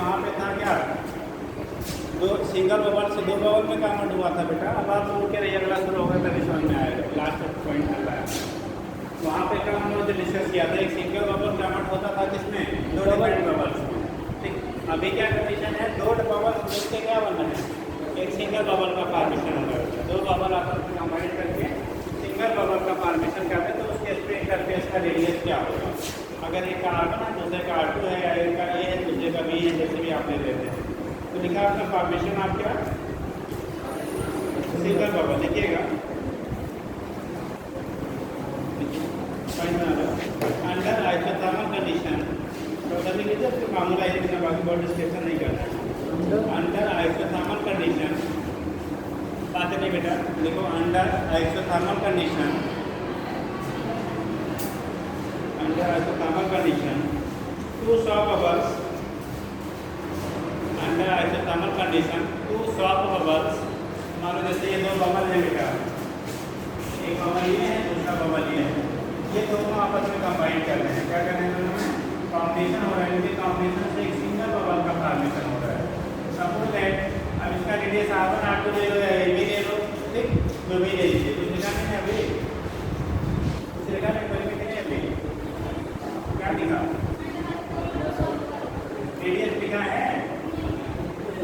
वहाँ पे था क्या, दो सिंगल बबल से दो बबल में कन्वर्ट हुआ था बेटा। अब आप लोग के अगला शुरू होगा तभी समझ में आएगा, लास्ट पॉइंट चल रहा है। वहाँ पे कल हम लोग जो डिस्कस किया था, एक सिंगल बबल कन्वर्ट होता था किसमें, दो डिफरेंट बबल्स में। ठीक, अभी क्या कंडीशन है, दो बबल्स मिलकर क्या बनना है, एक सिंगल बबल का फॉर्मेशन होगा। दो बबल आपस में कंबाइन करके सिंगल बबल का फॉर्मेशन करते हैं तो उसके इंटरफेस का रेडियस क्या होगा। अगर एक का R1 है, दूसरे का R2 है, या एक का A है, दूसरे का B है, जैसे भी आप ले लेते हैं, तो लिखा आपका फॉर्मेशन आप क्या, सिंगल बबल लिखिएगा। अंडर आइसोथर्मल कंडीशन, तो कभी लीजिए फिर मामूला इतना बाकी बहुत डिस्क्रिप्शन नहीं करना है। अंडर आइसोथर्मल कंडीशन, बात नहीं बेटा, देखो under isothermal condition, under isothermal condition two soft bubbles, under isothermal condition two soft bubbles, मान लो जैसे ये दो बबल है बेटा, एक बबल ये है, दूसरा बबल ये है, ये दोनों आपस में कंबाइन कर रहे हैं, क्या कर रहे हैं दोनों में, कॉम्बिनेशन हो रहा है, इनके कॉम्बिनेशन से एक सिंगल बबल का फॉर्मेशन हो रहा है। सपोज दैट अब इसका रेडियस R1 R2 ले लो या ये भी ले लो, ठीक, जो भी ले लीजिए, कुछ लिखा नहीं है अभी, कुछ लिखा नहीं, कोई भी नहीं है अभी, क्या लिखा, रेडियस लिखा है, कुछ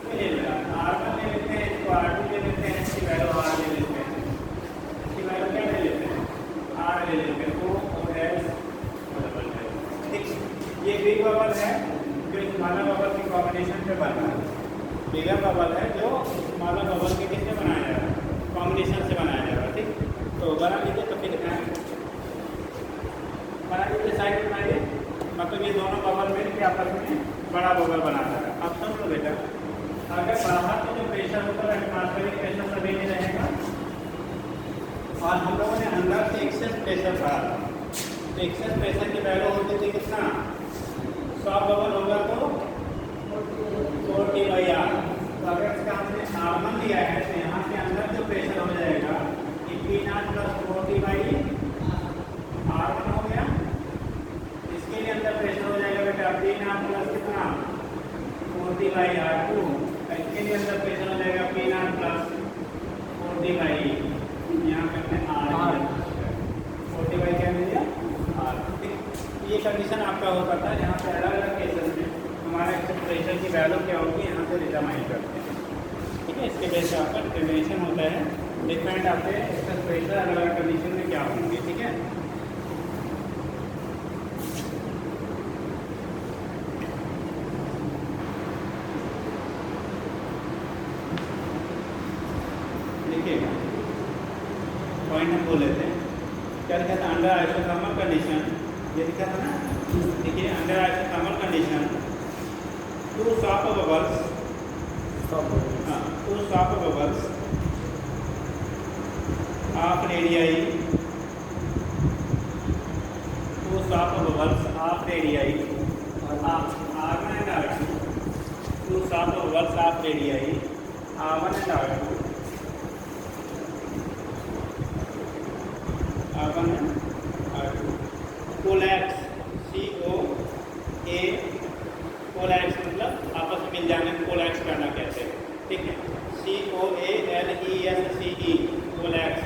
भी ले लेना, R1 ले लेते हैं, इसको R2 ले लेते हैं, इसकी वैल्यू R ले लेते हैं, इसकी वैल्यू क्या ले लेते हैं, R ले लेते हैं, O S बबल है, ठीक। ये बिग बबल है जो स्मॉलर बबल की कॉम्बिनेशन पे बन रहा है, बिगर बबल है जो स्मॉलर बबल के किससे बनाया जा रहा है, कॉम्बिनेशन से बनाया जा रहा है, ठीक। तो बना लीजिए, तो फिर दिखाएं, बना लीजिए, साइड बनाइए, मतलब ये दोनों बबल मिल के आपस में बड़ा बबल बना रहा है। अब सुन लो बेटा, अगर बाहर से जो प्रेशर होता है एटमॉस्फेरिक प्रेशर सभी नहीं रहेगा, और हम लोगों ने अंदर से एक्सेस प्रेशर पढ़ा था, तो एक्सेस प्रेशर की वैल्यू होती थी कितना, सॉफ्ट बबल होगा तो 40/R। तो अगर इसका हमने R1 लिया है तो यहाँ के अंदर जो प्रेशर हो जाएगा P0 + 40/R1 हो गया। इसके लिए अंदर प्रेशर हो जाएगा बेटा P0 + कितना 40/R2, इसके लिए अंदर प्रेशर हो जाएगा P0 + 40/, यहाँ पे हमने R 40/, क्या मिल गया R। ये कंडीशन आपका होता था, यहाँ पे अलग अलग केसेस में हमारा एक्सेस प्रेशर की वैल्यू क्या होगी यहाँ से डिटरमाइन करते हैं, ठीक है। इसके बेस पे आपका डिटर्मिनेशन होता है, डिफरेंट आपके एक्सेस प्रेशर अलग अलग कंडीशन में क्या होंगे, ठीक है। देखिएगा पॉइंट हम बोल लेते हैं, क्या लिखा था, अंडर आइसोथर्मल कंडीशन, ये लिखा था ना, देखिए under isothermal condition two soft bubbles, two soft bubbles of radii, two soft bubbles of radii R1 and R2, two soft bubbles of radii R1 and R2, R1 and R2 collapse, COA collapse मतलब आपस में मिल जाने को collapse करना कहते हैं, ठीक है। COALESCE कोलैप्स,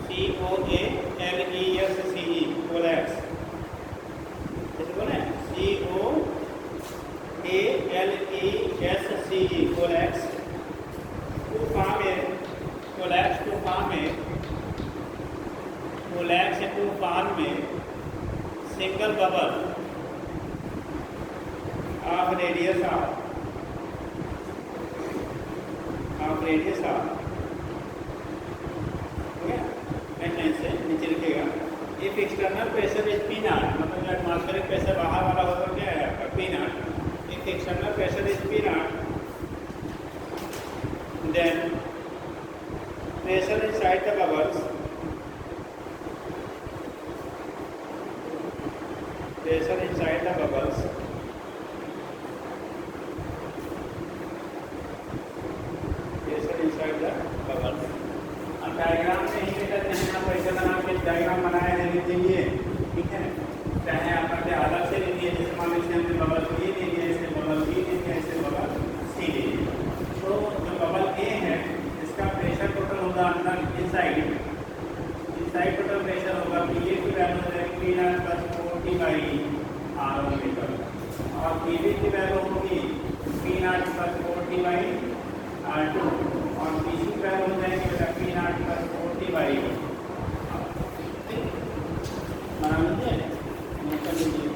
COALESCE कोलैप्स, जैसे बोले COALESCE कोलैप्स टू फॉर्म है, कोलैप्स टू फॉर्म है, कोलैप्स टू फॉर्म में single bubble of radius of ठीक है। नेक्स्ट लाइन से नीचे लिखेगा, if external pressure is P0, मतलब जो एटमॉस्फेरिक प्रेशर बाहर वाला होगा क्या है आपका P0, if external pressure is P0 then pressure inside the bubbles, pressure inside the bubbles अब डायग्राम से ही बेटा जहाँ पैसे बना के डायग्राम बनाया देने के लिए, ठीक है, चाहे आप अलग से ले लिए, जैसे मान लीजिए हमने बबल B ले लिया, इसने bubble B naught plus 4t by R1 metre, और पीवी की वैल्यू होगी P naught plus 4t by R2, और पीसी की वैल्यू हो जाएगी बेटा P naught plus 4t by बना लीजिए, नोट कर लीजिए।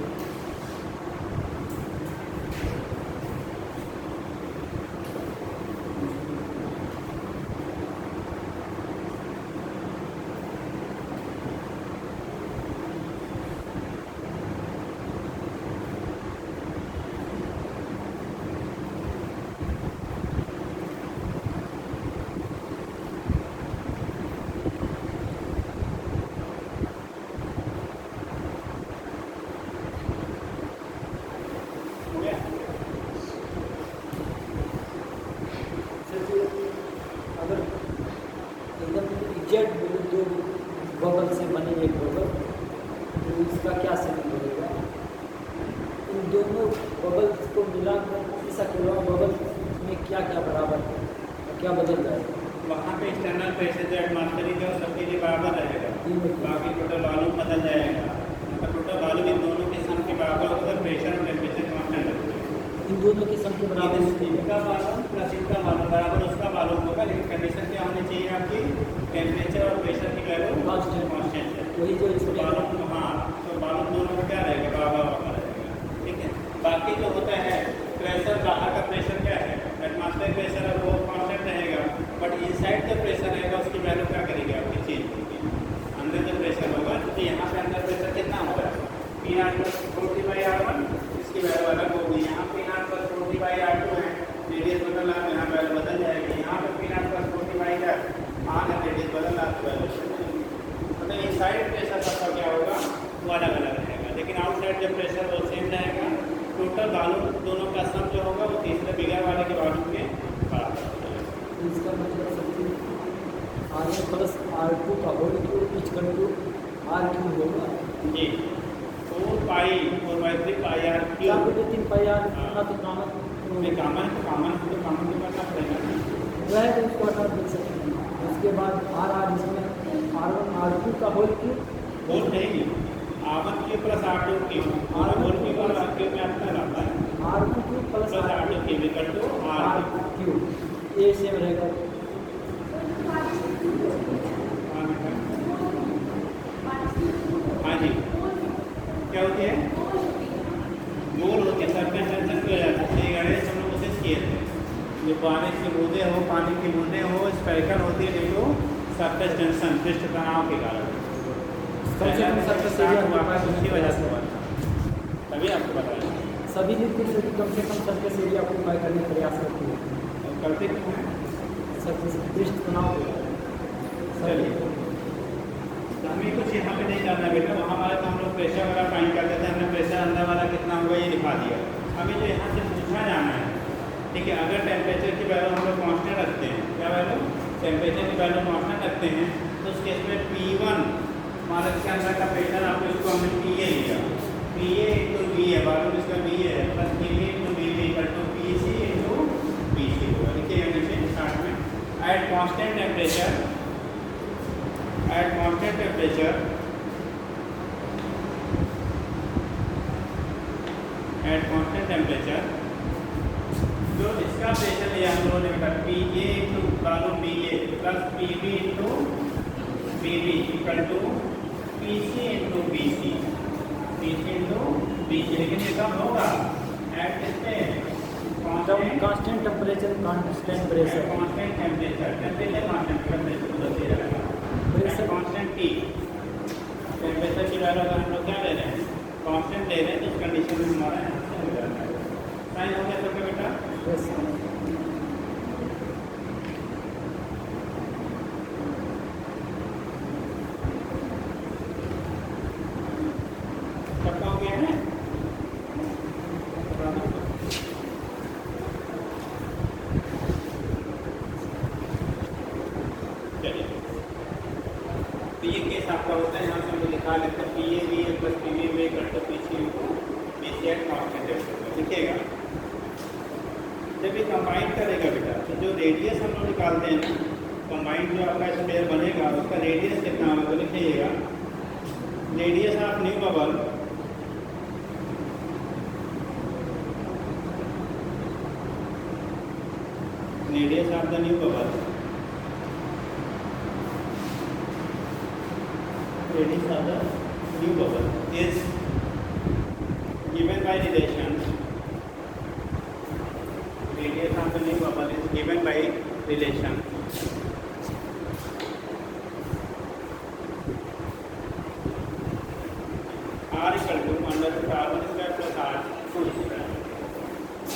जेट दो बबल से बने एक बबल, तो इसका क्या संबंध होगा? इन दोनों बबल्स को मिलाकर इस अकेला बबल में क्या क्या बराबर है और क्या बदल जाएगा? वहाँ पे एक्सटर्नल प्रेशर जो एटमॉस्फेरिक है वो सबके लिए बराबर रहेगा, बाकी टोटल वॉल्यूम बदल जाएगा, मतलब टोटल वॉल्यूम इन दोनों के सम के बराबर होगा, प्रेशर और टेम्परेचर कांस्टेंट रहेगा। इन दोनों के सम के बराबर इनका वॉल्यूम प्लस इनका वॉल्यूम बराबर उसका वॉल्यूम होगा, लेकिन कंडीशन क्या होनी चाहिए आपकी? टेम्परेचर और प्रेशर की वैल्यू कांस्टेंट है, वही जो इसमें वॉल्यूम। हाँ, तो वॉल्यूम दोनों का क्या रहेगा? बराबर रहेगा, ठीक है। बाकी जो होता है प्रेशर, बाहर का प्रेशर क्या है? एटमॉस्फेरिक प्रेशर है, वो कांस्टेंट रहेगा, बट इनसाइड जो प्रेशर रहेगा उसकी वैल्यू क्या करेगी आपकी? चेंज होगी। अंदर जो प्रेशर होगा, क्योंकि यहाँ पे अंदर प्रेशर कितना होगा? P naught plus 4t by R1, इसकी वैल्यू अलग होगी। यहाँ P naught plus 4t by R2 है, रेडियस बदल रहा है, यहाँ वैल्यू बदल जाएगी। यहाँ पे P naught plus 4t by R है, रेडियस बदल रहा है, मतलब इनसाइड प्रेशर सबका क्या होगा? वो अलग अलग रहेगा, लेकिन आउटसाइड जो प्रेशर वो सेम रहेगा। टोटल वॉल्यूम दोनों का सम जो होगा वो तीसरे बिगर वाले के वॉल्यूम के बराबर हो जाएगा। इसका मतलब सबसे R1 प्लस R2 का whole cube equal to R3 होगा जी, 4/3 पाई R क्या क्यूब। बोलते 3 पाई R ना तो कॉमन कॉमन तो कॉमन तो करना पड़ेगा ना, वह तो उसको हटा देख सकते हैं। उसके बाद R इसमें R1 R2 का होल क्यूब होल नहीं, R1 cube plus R2 cube, और होल क्यूब और R क्यूब में अंतर आता है। R2 cube plus R2 cube equal to R cube, ये सेम रहेगा। हाँ जी, क्या होती है? गोल होती है, सरफेस टेंशन की वजह से। ये गणेश हम लोग कोशिश किए थे, जो बारिश की बूंदें हो, पानी की बूंदें हो, स्पेरिकल होती है, देखो सरफेस टेंशन, पृष्ठ तनाव के कारण सबसे कम सरफेस एरिया उसी वजह से हुआ था, तभी आपको बताया। सभी लिक्विड से कम से कम सरफेस एरिया ऑक्यूपाई करने का प्रयास करती है। और करते क्यों हैं? सरफेस पृष्ठ तनाव चलिए, तो हमें कुछ यहाँ पे नहीं करना बेटा, वहाँ वाला तो हम लोग प्रेशर वगैरह फाइंड करते थे, हमने प्रेशर अंदर वाला कितना होगा ये दिखा दिया। हमें जो यहाँ से पूछना जाना है, ठीक है, अगर टेम्परेचर की वैल्यू हम लोग कांस्टेंट रखते हैं, क्या वैल्यू? टेम्परेचर की वैल्यू कांस्टेंट रखते हैं, तो उस केस में P1 मान इसके अंदर का प्रेशर आपको इसको हमने PA लिया, PA इंटू बी है, वॉल्यूम इसका बी है, plus PV into BV equal to PC into BC होगा। लिखिएगा नीचे स्टार्ट में, एट कांस्टेंट टेम्परेचर जो इसका प्रेशर लिया हम लोगों ने बेटा PA into volume BA plus PV into BV equal to PC into BC, लेकिन ये कब होगा? एट कितने? Constant temperature constant pressure constant temperature constant temperature बदलते रहेगा, प्रेशर कांस्टेंट T। टेम्परेचर की वैल्यू अगर हम लोग क्या ले रहे हैं? कांस्टेंट ले रहे हैं, तो उस कंडीशन में हमारा यहाँ से हो जाता है। साइन हो गया सबका बेटा? सबका हो गया है? चलिए, तो ये केस आपका होता है, यहाँ से हम लोग लिखा लेते हैं PA plus PV equal to PC into BC at constant temperature. लिखिएगा, जब ये कंबाइन करेगा बेटा, तो जो रेडियस हम लोग निकालते हैं ना, कंबाइन जो आपका स्पेयर बनेगा उसका रेडियस कितना होगा? तो लिखिएगा radius of new bubble radius of the new bubble radius of the new bubble is given by relation radius of the new bubble is given by relation r equal to under root r1 square plus r2 square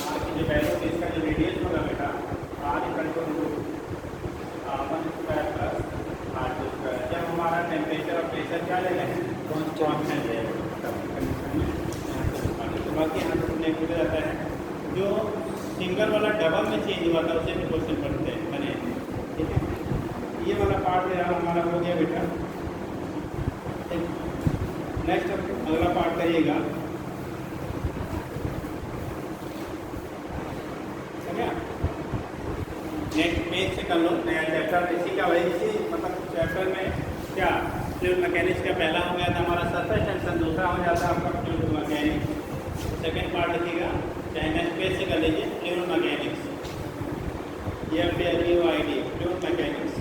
r की जो value इसका जो radius होगा बेटा r equal to r1 square plus r2 square जब हमारा temperature और pressure क्या ले लें कांस्टेंट ले लें तो बाकी यहाँ पर नेगेटिव रहता है जो सिंगल वाला डबल में चेंज हुआ था उसे भी क्वेश्चन पढ़ते हैं बने ठीक है ये वाला पार्ट यार हमारा हो गया बेटा नेक्स्ट अगला पार्ट करिएगा नेक्स्ट पेज से कर लो नया चैप्टर इसी का वही इसी मतलब चैप्टर में क्या फ्लूइड मैकेनिक्स का पहला हो गया था हमारा सरफेस टेंशन दूसरा हो जाता है आपका फ्लूइड मैकेनिक्स सेकेंड पार्ट लिखिएगा चाहे नेक्स्ट पेज से कर लीजिए fluid mechanics FLUID fluid mechanics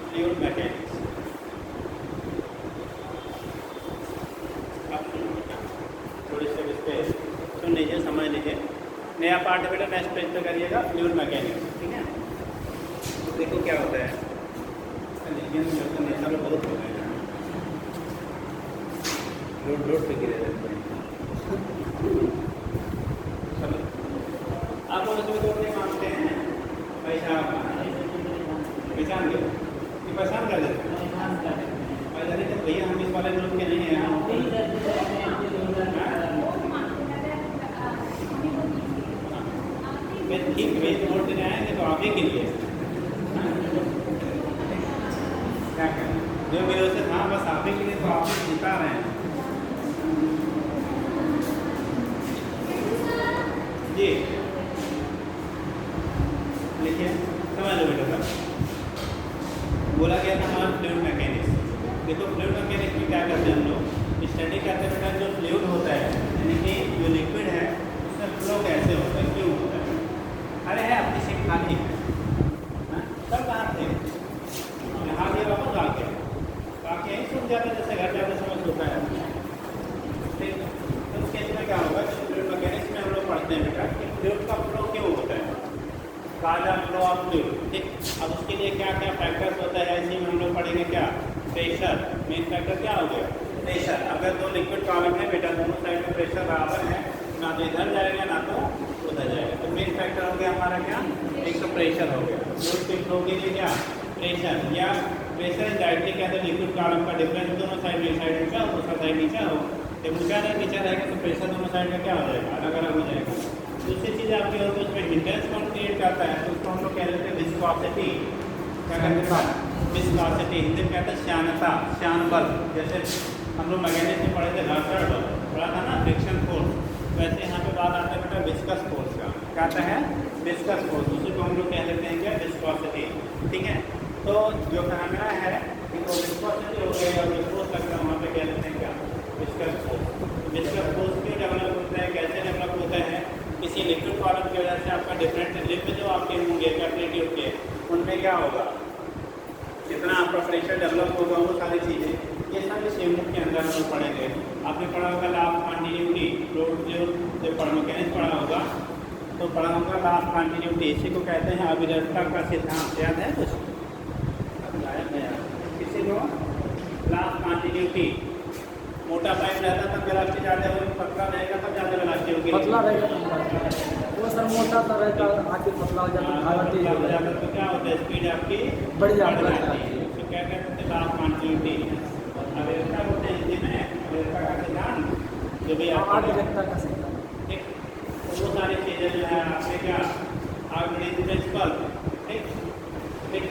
fluid mechanics थोड़ी सी इस पर सुन लीजिए समझ लीजिए नया पार्ट है बेटा नेक्स्ट पेज पे करिएगा फ्लूइड मैकेनिक्स ठीक है तो देखो क्या होता है नेशनल बहुत हो गए रोड पे गिरे रहते हैं चलो आप लोग इसमें तो नहीं मानते हैं पैसा पहचान दो कि पहचान कर देते हैं भैया हम इस वाले ग्रुप के नहीं हैं ठीक वेज वोट देने आएंगे तो आप ही के लिए क्या करें जो मेरे से हाँ बस आप ही के लिए तो आप ही जिता रहे हैं जी लिखिए समझ लो बेटा बोला गया था हमारा फ्लूइड मैकेनिक्स देखो फ्लूइड मैकेनिक्स में क्या करते हैं हम लोग स्टडी करते हैं बेटा जो फ्लूइड होता है यानी कि जो लिक्विड है उसमें फ्लो कैसे होता है क्यों होता है अरे है अपनी सीट खाली है सब कहाँ थे यहाँ गए वापस आ गए बाकी यहीं सुन जाते जैसे घर जाते समय सोता है ठीक तो उस केस में क्या होगा फ्लूइड मैकेनिक्स में हम लोग पढ़ते हैं बेटा कि फ्लूइड का फ्लो क्यों होता है काला फ्लो ऑफ फ्लूइड ठीक अब उसके लिए क्या क्या फैक्टर्स होता है ऐसे में हम लोग पढ़ेंगे क्या प्रेशर मेन फैक्टर क्या हो गया प्रेशर अगर दो लिक्विड कॉलम है बेटा दोनों साइड में प्रेशर बराबर है ना तो इधर जाएगा ना तो उधर जाएगा तो मेन फैक्टर हो गया हमारा क्या एक तो प्रेशर हो गया फ्लूइड के फ्लो के लिए क्या प्रेशर या प्रेशर डायरेक्टली क्या है लिक्विड कॉलम का डिफरेंस दोनों साइड में साइड ऊंचा हो दूसरा साइड नीचा हो जब ऊंचा नहीं नीचा रहेगा तो प्रेशर दोनों साइड का क्या हो जाएगा अलग अलग हो जाएगा दूसरी चीज़ आपकी और उसमें हिंडेंस कौन क्रिएट करता है तो उसको हम लोग कह देते हैं विस्कोसिटी क्या कहते हैं विस्कोसिटी हिंदी में कहते हैं श्यानता श्यान बल जैसे हम लोग मैकेनिक्स में पढ़े थे घर्षण बल पढ़ा था ना फ्रिक्शन फोर्स वैसे यहाँ पे बात आते हैं बेटा विस्कस फोर्स का क्या आता है विस्कस फोर्स उसी को हम लोग कह देते हैं क्या विस्कोसिटी ठीक है तो जो कहना है कि वो विस्कोसिटी हो गई और जो फोर्स लगता है वहाँ पे कह देते हैं क्या विस्कस फोर्स विस्कस फोर्स क्यों डेवलप होता है कैसे डेवलप होता है किसी लिक्विड कॉलम की वजह से आपका डिफरेंट लिप जो आपके होंगे कैपिलरी ट्यूब के उनमें क्या होगा जितना आपका प्रेशर डेवलप होगा वो सारी चीज़ें ये सारे सेमूट के अंदर हम लोग पढ़ेंगे आपने पढ़ा होगा लास्ट कॉन्टिन्यूटी रोड जो मैकेनिक्स पढ़ा होगा तो पढ़ा होगा लास्ट कॉन्टिन्यूटी इसी को कहते हैं अविरलता का सिद्धांत याद है कुछ किसी को लास्ट कॉन्टिन्यूटी मोटा पाइप रहता तब वेलोसिटी ज़्यादा होगी पतला रहेगा तब ज़्यादा वेलोसिटी होगी पतला रहेगा वो सर मोटा सा रहता आगे पतला हो जाता है तो क्या होता है स्पीड आपकी बढ़ जाती है तो क्या कहते हैं लास्ट कॉन्टिन्यूटी अविरलता बोलते हैं हिंदी में अविरलता का सिद्धांत जो भी अविरलता का सिद्धांत ठीक तो वो सारी चीज़ें जो है आपने क्या आर्किमिडीज प्रिंसिपल ठीक ठीक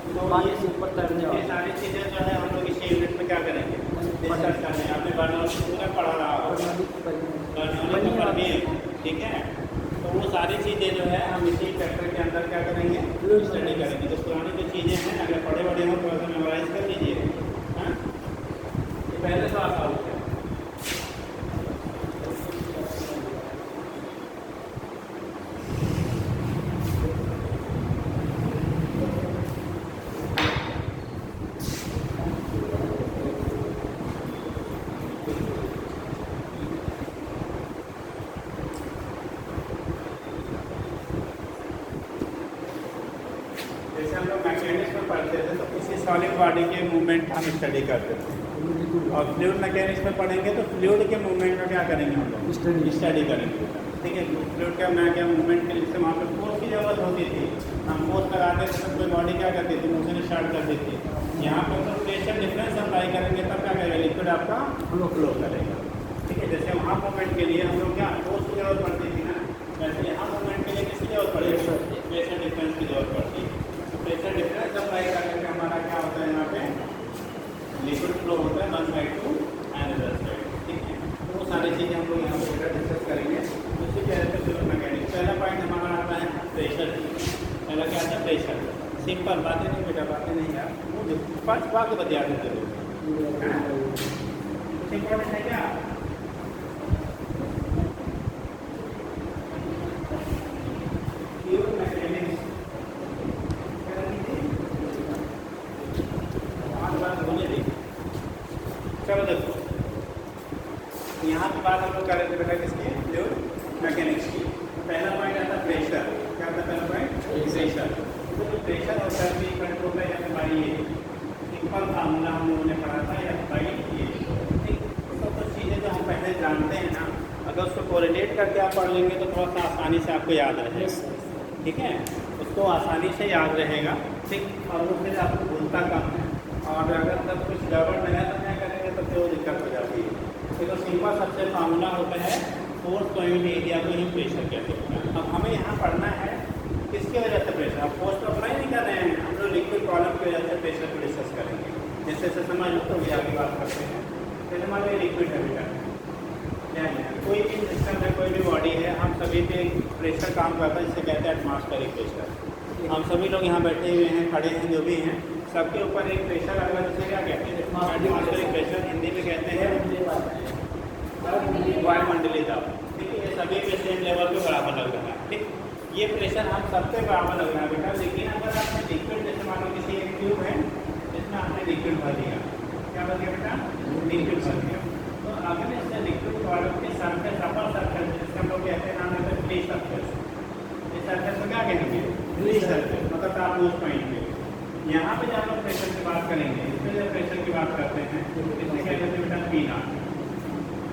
तो पानी से ऊपर तैरने ये सारी चीज़ें जो है हम लोग इस यूनिट में क्या करेंगे डिस्कस करने आपने बर्नौली पूरा पढ़ा रहा होगा बर्नौली तो पढ़ दिए ठीक है तो वो सारी चीज़ें जो है हम इसी चैप्टर के अंदर क्या करेंगे, स्टडी करेंगे। तो पुरानी जो चीज़ें हैं अगर पढ़े बड़े हो थोड़ा सा मेमोराइज कर लीजिए। हाँ, ये पहले तो आप आउट है। जैसे हम लोग मैकेनिक्स में पढ़ते थे तो किसी सॉलिड बॉडी के मूवमेंट हम स्टडी करते थे, और फ्लूइड मैकेनिक्स में पढ़ेंगे तो फ्लूइड के मूवमेंट का क्या करेंगे हम लोग, स्टडी करेंगे। ठीक है, फ्लूइड का मैं क्या मूवमेंट के लिए वहाँ पर फोर्स की ज़रूरत होती थी, हम फोर्स लगाते थे तो कोई बॉडी क्या करती थी, मोशन स्टार्ट कर देती थी। यहाँ पर तो प्रेशर डिफरेंस अप्लाई करेंगे तब क्या करेगा, लिक्विड आपका फ्लो करेगा। ठीक है, जैसे वहाँ मूवमेंट के लिए हम लोग क्या फोर्स की जरूरत पड़ती थी ना, वैसे यहाँ मूवमेंट के लिए किसकी जरूरत पड़ेगी, प्रेशर डिफरेंस की जरूरत पड़ती है। तो प्रेशर डिफरेंस अप्लाई करने से हमारा क्या होता है, यहाँ पे लिक्विड फ्लो होता है one side to another side. ठीक है, तो वो सारी चीज़ें हम लोग यहाँ पे डिस्कस करेंगे। उसके पहले तो फ्लूइड मैकेनिक्स पहला पॉइंट हमारा आता है प्रेशर। पहला क्या आता है, प्रेशर। सिंपल बातें नहीं बेटा, बातें नहीं यार, वो पाँच बात बता देते लोग, कुछ इंपॉर्टेंट है क्या। फ्लूइड मैकेनिक्स चलो देखो, यहाँ की बात हम लोग कर रहे थे बेटा किसकी, फ्लूइड मैकेनिक्स की। पहला पॉइंट आता है प्रेशर। क्या आता है पहला पॉइंट, प्रेशर। तो जो प्रेशर होता है भी इक्वल होता है या बाई ए, सिंपल फार्मूला हम लोगों ने पढ़ा था, या बाई ए। ठीक, तो कुछ चीज़ें जो हम पहले जानते हैं ना, अगर उसको कोरिलेट करके आप पढ़ लेंगे तो थोड़ा सा आसानी से आपको याद रहेगा। ठीक है, उसको आसानी से याद रहेगा। ठीक, और वो फिर आपको भूलता कम है, और अगर सब कुछ गड़बड़ नहीं है तो क्या करेंगे तो फिर वो दिक्कत हो जाती है। तो सिंपल सबसे फार्मूला होता है फोर्स पॉइंट एरिया को ही प्रेशर कहते हैं। अब हमें यहाँ पढ़ना है किसकी वजह से प्रेशर, अब फोर्स तो अप्लाई नहीं कर रहे हैं हम लोग, लिक्विड प्रॉब्लम की वजह से प्रेशर को डिस्कस करेंगे। जैसे जैसे समझ लो तो आगे बात करते हैं। जैसे मान लो लिक्विड है बेटा, क्या है, कोई भी सिस्टम है, कोई भी बॉडी है, हम सभी पे प्रेशर काम करता है, जिसे कहते हैं एटमॉस्फेरिक प्रेशर। हम सभी लोग यहाँ बैठे हुए हैं, खड़े हैं, जो भी हैं, सबके ऊपर एक प्रेशर लगा, जिसे क्या कहते हैं, एटमॉस्फेरिक प्रेशर, हिंदी में कहते हैं वायुमंडलीय दाब। ठीक है, ये सभी पे सेम लेवल पे बराबर लग रहा है। ठीक, ये प्रेशर हम सब पे बराबर लग रहा है बेटा। लेकिन अगर आपने लिक्विड, जैसे मान लो किसी एक ट्यूब है जिसमें आपने लिक्विड भर दिया, क्या भर दिया बेटा, लिक्विड भर दिया, तो अगर इससे लिक्विड प्रोडक्ट के सरफेस, अपर सरफेस, जिससे हम लोग कहते हैं नाम है फ्री सरफेस, इस सरफेस को क्या कहेंगे, फ्री सरफेस, मतलब आप उस पॉइंट पे यहाँ पे जब हम प्रेशर की बात करेंगे, इस पर जब प्रेशर की बात करते हैं इससे क्या कहते हैं बेटा, पीना,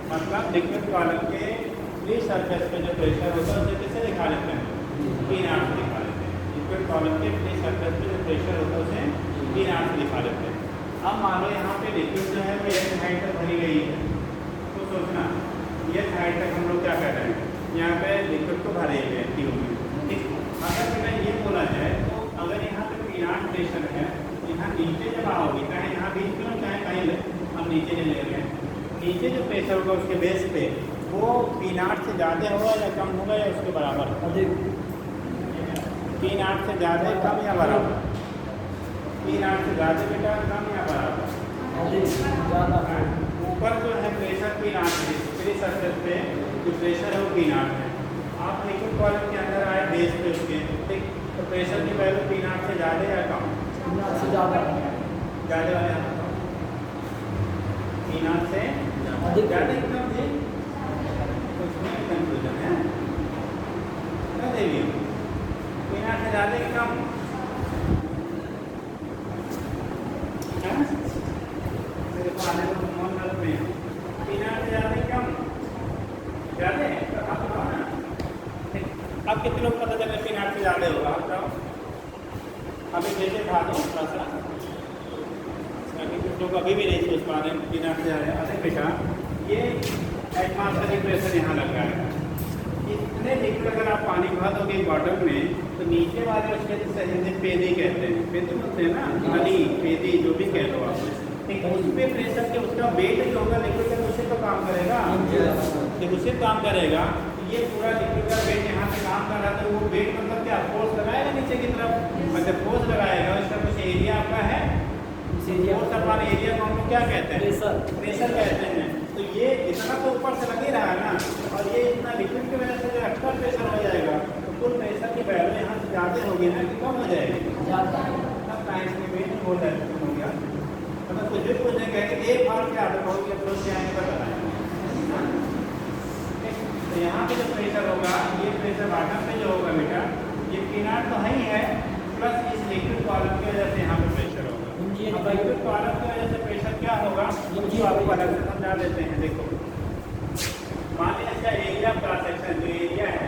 मतलब लिक्विड प्रोडक्ट के फ्री सरफेस पे जो प्रेशर होता है उसे किससे दिखा लेते हैं, P0 से दिखा लेते हैं। लिक्विड प्रोडक्ट के फ्री सरफेस पे जो प्रेशर होता है उसे P0 से दिखा लेते हैं। अब मान लो यहाँ पे लिक्विड जो है वो एक हाइट तक भरी गई है, तो सोचना ये हाइट तक हम लोग क्या कर रहे हैं, यहाँ पे लिक्विड को भरे हुए हैं ट्यूब में। ठीक, अगर बेटा ये बोला जाए तो अगर यहाँ पे P0 प्रेशर है, यहाँ नीचे जब आओगी, चाहे यहाँ बीच में चाहे कहीं हम नीचे ले रहे हैं, नीचे जो प्रेशर होगा उसके बेस पे वो P0 से ज़्यादा होगा या कम होगा या उसके बराबर होगा, P0 से ज़्यादा कम या बराबर, P0 से ज़्यादा बेटा कम या बराबर। ऊपर जो है प्रेशर P0 है, फ्री सरफेस पे जो प्रेशर है वो P0 है। आप लिक्विड कॉलम के अंदर आए बेस पे उसके, ठीक, तो प्रेशर की वैल्यू P0 से ज़्यादा या कम, P0 से ज़्यादा, ज़्यादा वाले P0 से ज़्यादा एकदम जी, कुछ नहीं कंफ्यूजन है क्या देवी, P0 से ज़्यादा ही कम है, मेरे को आने को मन रख में P0 से ज़्यादा ही कम, ज़्यादा है तो आप बताओ ना। अब कितने लोग पता चले P0 से ज़्यादा होगा, आप बताओ। अभी जैसे खा दो थोड़ा सा, कुछ लोग अभी भी नहीं सोच पा रहे हैं P0 से ज़्यादा। अरे बेटा ये एटमॉस्फेरिक प्रेशर यहाँ लग रहा है, इतने लिक्विड अगर आप पानी भर दोगे बॉटल में तो नीचे वाले उसके जिसे पेदी कहते हैं, पेदी बोलते हैं ना, नली पेदी जो भी कह लो आप, ठीक, उस पर प्रेशर के उसका वेट जो होगा लिक्विड का उसी पर काम करेगा, जब उसे काम करेगा ये पूरा लिक्विड का बेड यहाँ से काम कर रहा था, वो बेड मतलब क्या फोर्स लगाएगा नीचे की तरफ, मतलब फोर्स लगाएगा, इसका कुछ एरिया आपका है, फोर्स अपॉन एरिया को हम लोग क्या कहते हैं, प्रेशर कहते हैं। तो ये इतना तो ऊपर से लग ही रहा है ना, और ये इतना लिक्विड की वजह से जो एक्स्ट्रा प्रेशर हो जाएगा, तो कुल प्रेशर की वैल्यू यहाँ से ज़्यादा होगी ना कि कम हो जाएगी, तब साइंस में वेट हो गया। मतलब कुछ भी पूछने कहेंगे एक बार क्या आदत होगी, अप्रोच से आएंगे पर बताएंगे। तो यहाँ पे जो प्रेशर होगा, ये प्रेशर बॉटम पे जो होगा बेटा, ये P0 तो है ही है, प्लस इस लिक्विड कॉलम की वजह से यहाँ पे प्रेशर होगा। अब लिक्विड कॉलम की वजह से प्रेशर क्या होगा, उसको आपको अलग से समझा देते हैं। देखो मान लीजिए इसका एरिया क्रॉस सेक्शन जो एरिया है,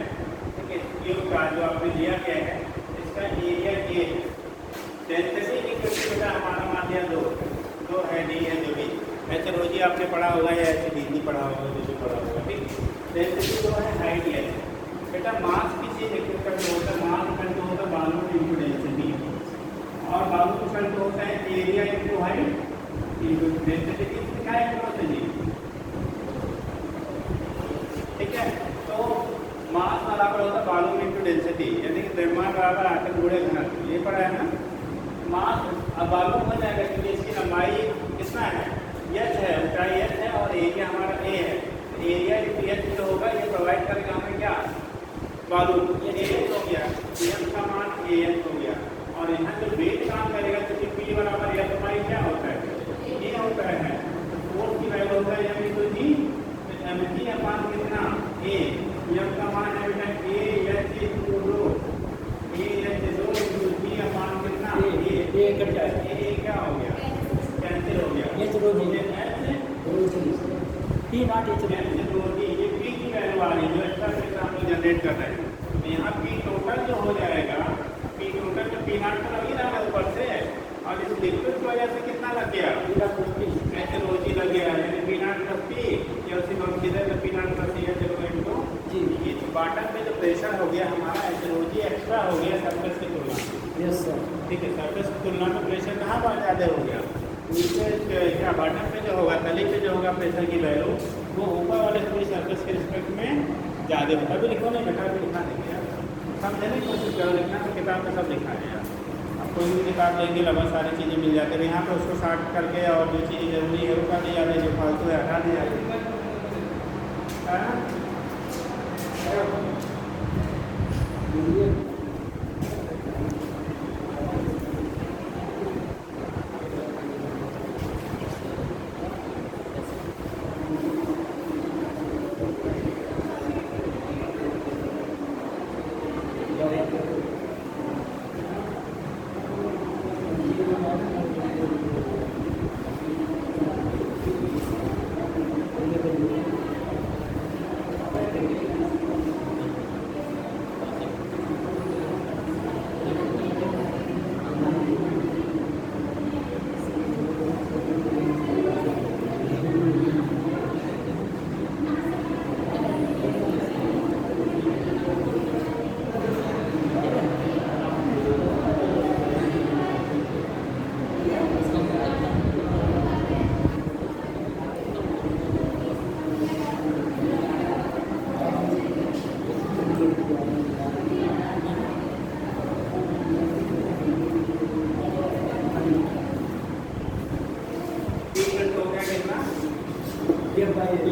ठीक है, ट्यूब का जो आपने लिया गया है, इसका एरिया A है। डेंसिटी की बेटा हमारा मान लिया 2 है, D है जो भी ऐसे रोजी आपने पढ़ा होगा या ऐसे D पढ़ा होगा, जो भी पढ़ा होगा, ठीक। डेंसिटी जो है हाइट है बेटा, मास की चीज़ इक्वल टू होता है, मास इक्वल टू होता है वॉल्यूम इनटू डेंसिटी, और वॉल्यूम इक्वल टू होता है area into height into density. क्या है होता जी, ठीक है। तो मास बराबर होता है वॉल्यूम इनटू डेंसिटी, यानी कि द्रव्यमान बराबर आकर गुणे घनत्व, ये पढ़ा है ना। मास अब वॉल्यूम हो जाएगा क्योंकि इसकी लंबाई कितना है, h है, ऊंचाई h है, और एरिया हमारा a है। एरिया एच जो होगा ये प्रोवाइड करेगा हमें क्या, वॉल्यूम, ये एच हो गया, एम का मान ए एच हो गया। और यहाँ जो वेट काम करेगा क्योंकि पी बराबर एफ हमारी क्या होता है, ए होता है, तो फोर्स की वैल्यू होता है M equal G, M G upon कितना ए, एम का मान है बेटा A H into rho, A H rho into G upon कितना ए कट जाए, ए क्या हो गया, कैंसिल हो गया, एच रो जी P0 ये P की वैल्यू आ रही है जो एक्स्ट्रा प्रेशर हम लोग जनरेट कर रहे हैं। तो यहाँ P टोटल जो हो जाएगा, P टोटल जो P0 तो लग ही रहा है ऊपर से, और इस लिक्विड की वजह से कितना लग गया, ऐसे रोजी लग गया, यानी P0 प्लस P, या उसी को किधर P0 प्लस ये चलो इनको जी, ये तो बॉटम पे जो प्रेशर हो गया हमारा ऐसे रोजी एक्स्ट्रा हो गया सरफेस की तुलना में। यस सर, ठीक है, सरफेस की तुलना में प्रेशर कहाँ बहुत ज़्यादा हो गया, नीचे क्या बॉटम पे जो होगा, तली पे जो होगा प्रेशर की वैल्यू, वो ऊपर वाले पूरी सरफेस के रिस्पेक्ट में ज़्यादा होता है। अभी लिखो नहीं बेटा, अभी लिखा नहीं यार, समझने की कोशिश करो, लिखना तो किताब में सब लिखा है यार। अब कोई भी किताब लेंगे लगभग सारी चीज़ें मिल जाती है, यहाँ पे उसको शार्ट करके और जो चीज़ें जरूरी है वो कर दी जा रही है, जो फालतू है हटा दी जा रही है।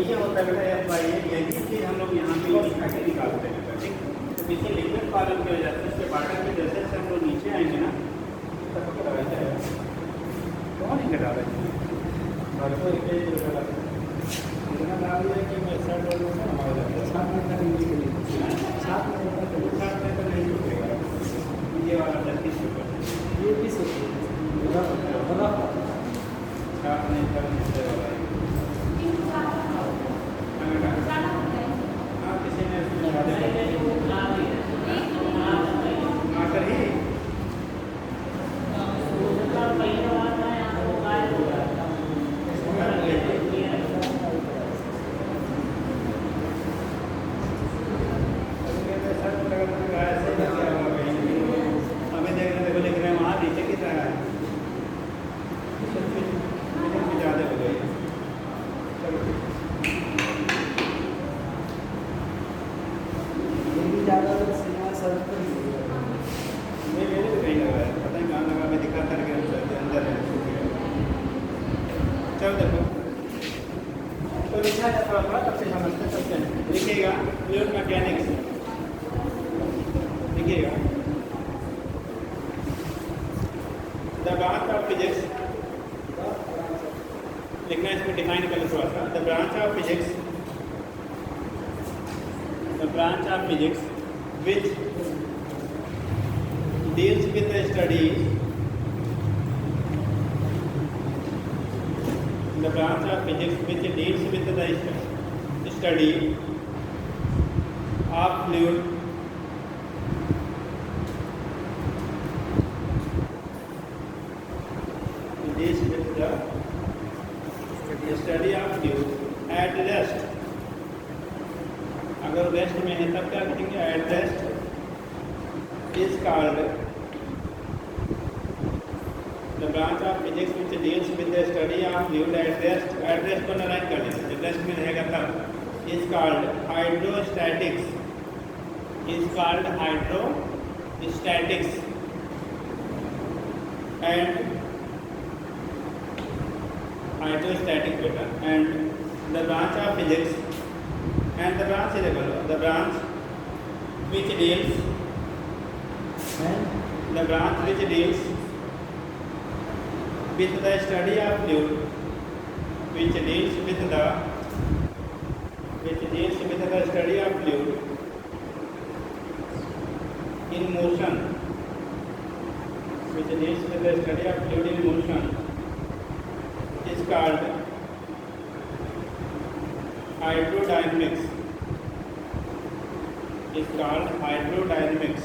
ये होता है बेटा एफ बाई ए, यही चीज़ हम लोग यहाँ पे लिखा के निकालते हैं, ठीक। तो किसी लिक्विड कॉलम की वजह से उसके बॉटम में जैसे जैसे हम लोग नीचे आएंगे ना, तब कौन ही कटा रहे हैं, इतना डाल दिया कि मैं शर्ट और हमारा साथ में तक नहीं छूटेगा, ये वाला 30 ये 20 साथ नहीं करने वाला है। देखना है थोड़ा थोड़ा, तब से समझते चलते हैं। देखिएगा फ्लूइड मैकेनिक्स, देखिएगा द ब्रांच ऑफ फिजिक्स, लिखना है इसमें डिफाइन कर लो थोड़ा सा। The branch of physics, the branch of physics which deals with the studies, the branch of physics which deals with the study of fluid, deals with the study of fluid at rest। अगर rest में है तब क्या करेंगे? At rest is called the branch of physics which deals with the study of fluid at rest। at rest को नारायण कर देंगे, जब रेस्ट में रहेगा तब। is called hydrostatics, is called hydrostatics and hydrostatic beta। and the branch of physics, and the branch is the branch which deals, the branch which deals with the study of fluid, which deals with the study of fluid in motion, which deals with the study of fluid in motion, is called hydrodynamics, is called hydrodynamics।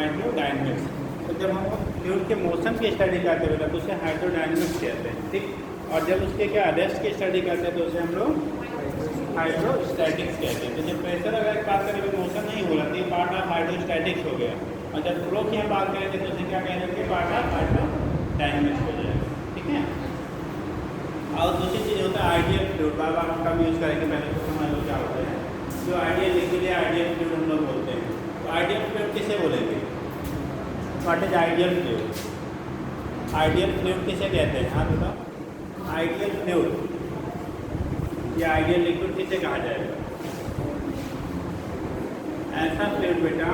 Hydrodynamics, तो जब हम fluid के motion की study करते हैं तो उसे hydrodynamics कहते हैं, ठीक। और जब उसके क्या रेस्ट की स्टडी करते हैं तो उसे हम लोग हाइड्रोस्टैटिक्स कहते हैं। तो जब प्रेशर अगर बात करें तो मोशन नहीं हो रहा तो ये पार्ट ऑफ हाइड्रोस्टैटिक्स हो गया, और जब फ्लो की हम बात करेंगे तो उसे क्या कहेंगे? पार्ट ऑफ हाइड्रोडायनेमिक्स हो जाएगा, ठीक है। और दूसरी चीज़ होता है आइडियल फ्लूइड, बार बार हम कम यूज़ करेंगे, पहले तो समझ लो क्या होता है। जो आइडियल लिक्विड या आइडियल फ्लूइड हम लोग बोलते हैं, तो आइडियल फ्लूइड किसे बोलेंगे? What is ideal fluid? Ideal fluid किसे कहते हैं? हाँ बताओ, आइडियल फ्लूइड या आइडियल लिक्विड किसे कहा जाएगा? ऐसा फ्लूइड बेटा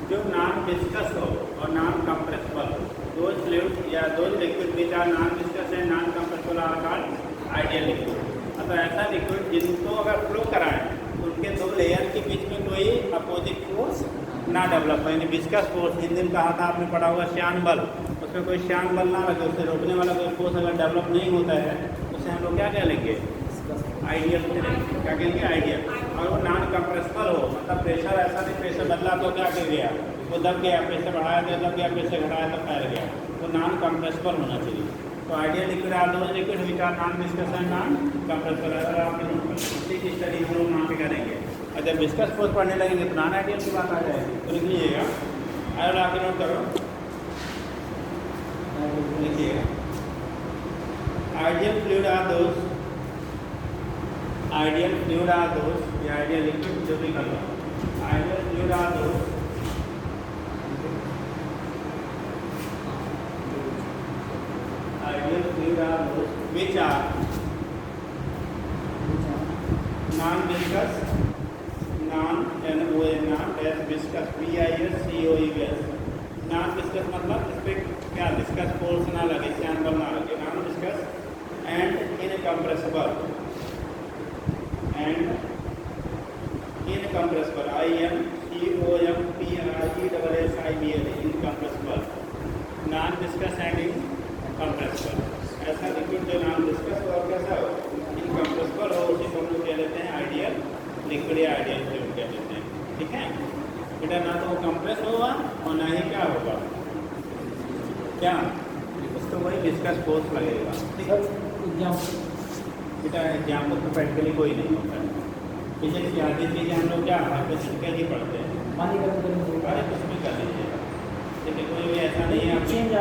जो नॉन विस्कस हो और नॉन कंप्रेसिबल हो। दो फ्लूइड या दो liquid which are non viscous and non compressible are called ideal liquid. तो ऐसा लिक्विड जिनको अगर फ्लो कराएं तो उनके दो लेयर के बीच में कोई अपोजिट फोर्स ना डेवलप हो, यानी विस्कस फोर्स, हिंदी में कहा था आपने पढ़ा हुआ श्यान बल, उसमें कोई श्यान बल ना लगे, उसे रोकने वाला कोई फोर्स अगर डेवलप नहीं होता है उसे हम लोग क्या कह लेंगे? आइडियल क्या कहेंगे? आइडियल। और वो नॉन कंप्रेसिबल हो, मतलब प्रेशर ऐसा नहीं प्रेशर बदला तो क्या कर गया, वो दब गया, प्रेशर बढ़ाया तो दब गया, प्रेशर घटाया तो फैल गया, वो नॉन कंप्रेसिबल होना चाहिए। तो आइडियल लिक्विड आर दोनों liquid which are non viscous and non compressible. अगर आप इसी की स्टडी हम लोग वहाँ पे करेंगे, और जब विस्कस फोर्स पढ़ने लगेंगे तो नॉन आइडियल की बात आ जाएगी। तो लिख लीजिएगा, आइडियल आके नोट करो, लिखिएगा ideal fluid are those, ideal fluid are those, या आइडियल लिक्विड जो भी कर लो, ideal fluid are those ideal fluid are those which are non-viscous, non-viscous, VISCOUS, non-viscous मतलब इस पर क्या विस्कस फोर्स ना लगे, श्यान बल ना लगे, non-viscous and incompressible, incompressible, non-viscous and incompressible। ऐसा लिक्विड जो non-viscous और कैसा हो, incompressible हो, उसी को हम लोग कह लेते हैं आइडियल लिक्विड या आइडियल फ्लूइड कह लेते हैं, ठीक है बेटा। ना तो वो कंप्रेस होगा और ना ही क्या होगा, क्या उसको वही विस्कस फोर्स लगेगा, ठीक है बेटा। एग्जाम्पल तो प्रैक्टिकली कोई नहीं होता है, फिजिक्स की आधी चीज़ें हम लोग क्या हाइपोथेटिकल ही पढ़ते हैं, अरे कुछ भी कर लीजिएगा, देखिए कोई भी ऐसा नहीं है चेंज आ,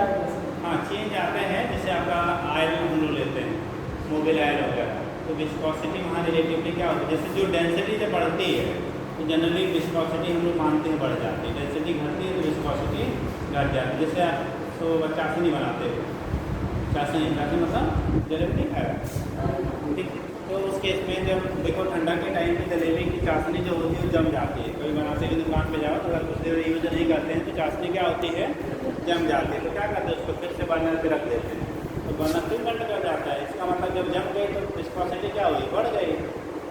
हाँ चेंज आते हैं। जैसे आपका आयल हम लोग लेते हैं, मोबिल आयल हो गया, तो विस्कोसिटी वहाँ रिलेटिवली क्या होती है, जैसे जो डेंसिटी जब बढ़ती है तो जनरली विस्कोसिटी हम लोग मानते हैं बढ़ जाती है, डेंसिटी घटती है तो विस्कोसिटी घट जाती है। जैसे तो चाशनी बनाते हैं, चाशनी मतलब जलेबी नहीं खाया, ठीक। तो उस केस में जब देखो ठंडा के टाइम पे जलेबी की चाशनी जो होती है वो जम जाती है। कभी बनाते की दुकान पे जाओ तो अगर कुछ देर यूज नहीं करते हैं तो चाशनी क्या होती है, जम जाती है। तो क्या करते हैं, उसको फिर से बर्नर पे रख देते हैं, तो बर्नर फिर मेल्ट कर जाता है। इसका मतलब जब जम गई तो विस्कोसिटी क्या हुई, बढ़ गई,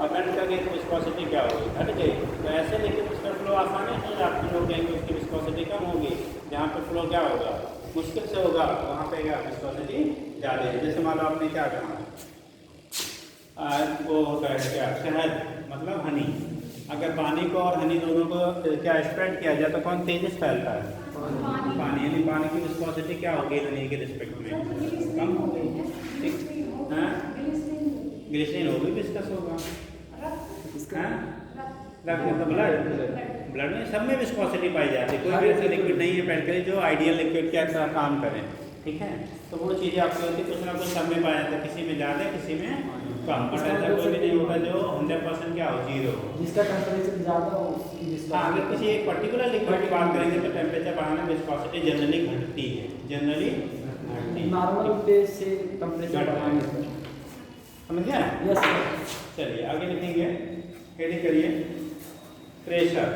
और मेल्ट कर गई तो विस्कोसिटी क्या होगी, घट गई। तो ऐसे लेकिन उसका फ्लो आसानी से आप लोग कहेंगे उसकी विस्कोसिटी कम होगी, जहाँ पर फ्लो क्या होगा, मुश्किल से होगा, वहाँ पे क्या विस्कोसिटी ज़्यादा है। जैसे मान लो आपने क्या कहा, वो होता है क्या, शहद मतलब हनी, अगर पानी को और हनी दोनों को क्या स्प्रेड किया जाए तो कौन तेजी से फैलता है, पानी। यानी पानी की विस्कोसिटी क्या होगी हनी के रिस्पेक्ट में, कम हो गई, ठीक है। ग्लिसरीन होगी, विस्कस होगा, ब्लड में सब में विस्कोसिटी पाई जाती है। कोई भी ऐसा लिक्विड नहीं है पैड करें जो आइडियल लिक्विड के ऐसा काम करें, ठीक है। तो वो चीज़ें आपकी होती है, कुछ ना कुछ सब में पाया जाता है, किसी में ज़्यादा किसी में कम, बट ऐसा कोई भी नहीं होता जो 100% क्या हो, 0 हो, जिसका टेम्परेचर ज़्यादा हो। हाँ, अगर किसी एक पर्टिकुलर लिक्विड की बात करेंगे तो टेम्परेचर बढ़ाने में विस्कोसिटी जनरली घटती है, जनरली घटती है, नॉर्मल पे से टेम्परेचर बढ़ाने पर, समझ गया। Yes sir. चलिए आगे लिखेंगे, हेडिंग करिए प्रेशर।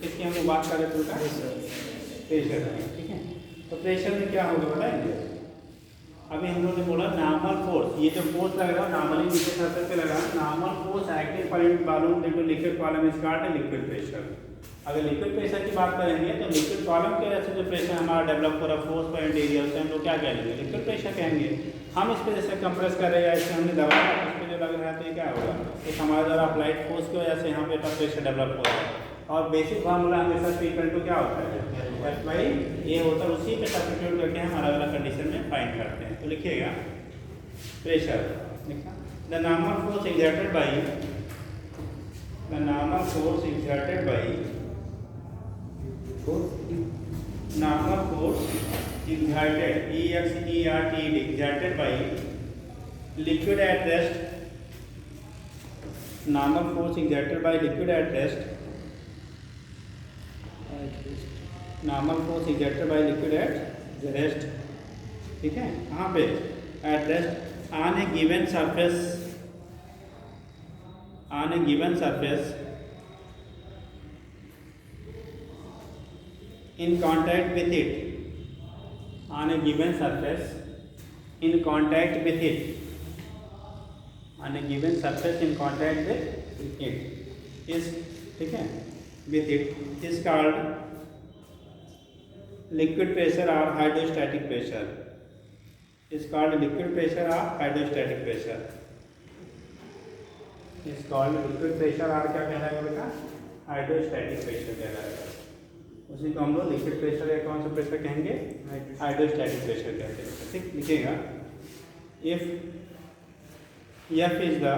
किसकी हम लोग बात कर रहे थे, प्रेशर, ठीक है। तो प्रेशर में क्या होगा बताएंगे। अभी हम लोगों ने बोला नॉर्मल फोर्स, ये जो फोर्स लग रहा है नॉर्मली नीचे सरफेस पे लगा, normal force acting point balloon due to liquid column is called liquid pressure. अगर लिक्विड प्रेशर की बात करेंगे तो लिक्विड कॉलम के वजह से जो प्रेशर हमारा डेवलप हो रहा है फोर्स पॉइंट एरिया, उसे हम लोग क्या कहेंगे, लिक्विड प्रेशर कहेंगे। हम इस पर जैसे कंप्रेस कर रहे हैं, इससे हमने दबाया, इस पर जो लग रहा है तो ये क्या होगा, एक हमारे द्वारा अप्लाइड फोर्स की वजह से यहाँ पे प्रेशर डेवलप हो रहा है। और बेसिक फार्मूला हमेशा P क्या होता है, F बाई ए होता है, उसी पे सब्स्टिट्यूट करके हम अलग अलग कंडीशन में फाइंड करते हैं। तो लिखिएगा pressure, the normal force exerted by, the normal force exerted by, normal force exerted, EXERTED, exerted by liquid at rest, normal force exerted by liquid at rest, normal force exerted by liquid at rest, ठीक है। कहाँ पे, at rest on a given surface, on a given surface in contact with it, on a given surface in contact with it, on a given surface in contact with it is, ठीक है, with it is called liquid pressure or hydrostatic pressure, is called liquid pressure or hydrostatic pressure, is called liquid pressure और क्या कहलाएगा बेटा, hydrostatic pressure कहलाएगा। उसी को हम लोग लिक्विड प्रेशर या कौन सा प्रेशर कहेंगे, हाइड्रोस्टैटिक प्रेशर कहते हैं, ठीक। लिखिएगा if F is the,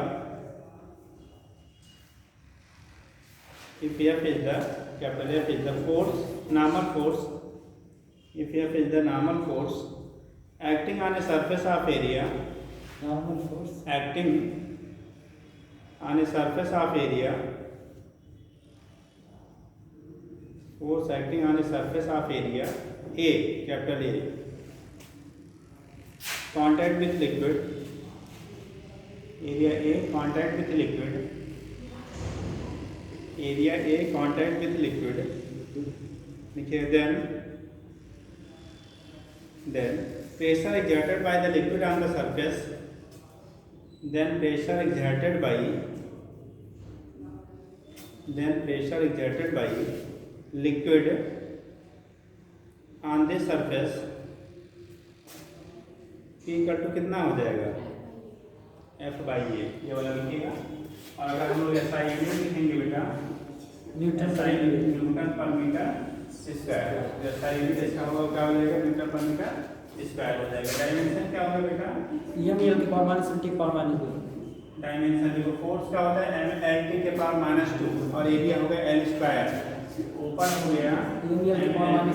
if F is the, capital F is the force, normal force, if F is the normal force acting on a surface of area, normal force acting on a surface of area, force acting on a surface of area A, capital A, contact with liquid, area A contact with liquid, area A contact with liquid, okay, then pressure exerted by the liquid on the surface, then pressure exerted by, then pressure exerted by liquid on this surface, P equal to कितना हो जाएगा, F by ए, ये वाला लिखिएगा। और अगर हम लोग ऐसा यूनिट लिखेंगे बेटा, न्यूटन पर मीटर स्क्वायर, जैसा यूनिट इसका होगा क्या हो जाएगा, न्यूटन पर मीटर स्क्वायर हो जाएगा। डायमेंशन क्या होगा बेटा? एम एल के power minus T power minus 2। Dimension देखो फोर्स क्या होता है? एम एल टी के पावर माइनस 2 और एरिया हो गया एल स्क्वायर, ऊपर हो गया एम एल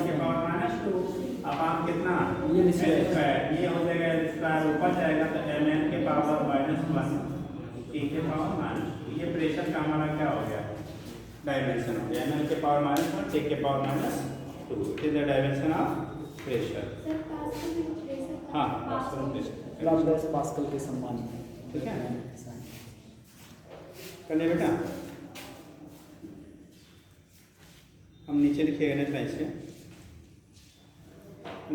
के पावर माइनस 2। अब आप कितना ये एल स्क्वायर, ये हो जाएगा एल स्क्वायर, ऊपर जाएगा तो एम एल के पावर माइनस 1 टी के पावर माइनस 2। ये प्रेशर का हमारा क्या हो गया? डायमेंशन हो गया। एम एल के पावर माइनस 1 टी के power minus 2 is the dimension of pressure. हाँ, पास्कल प्रेशर 10 पास्कल के समान है। ठीक है, करने बेटा हम नीचे लिखिएगा ना साइड से।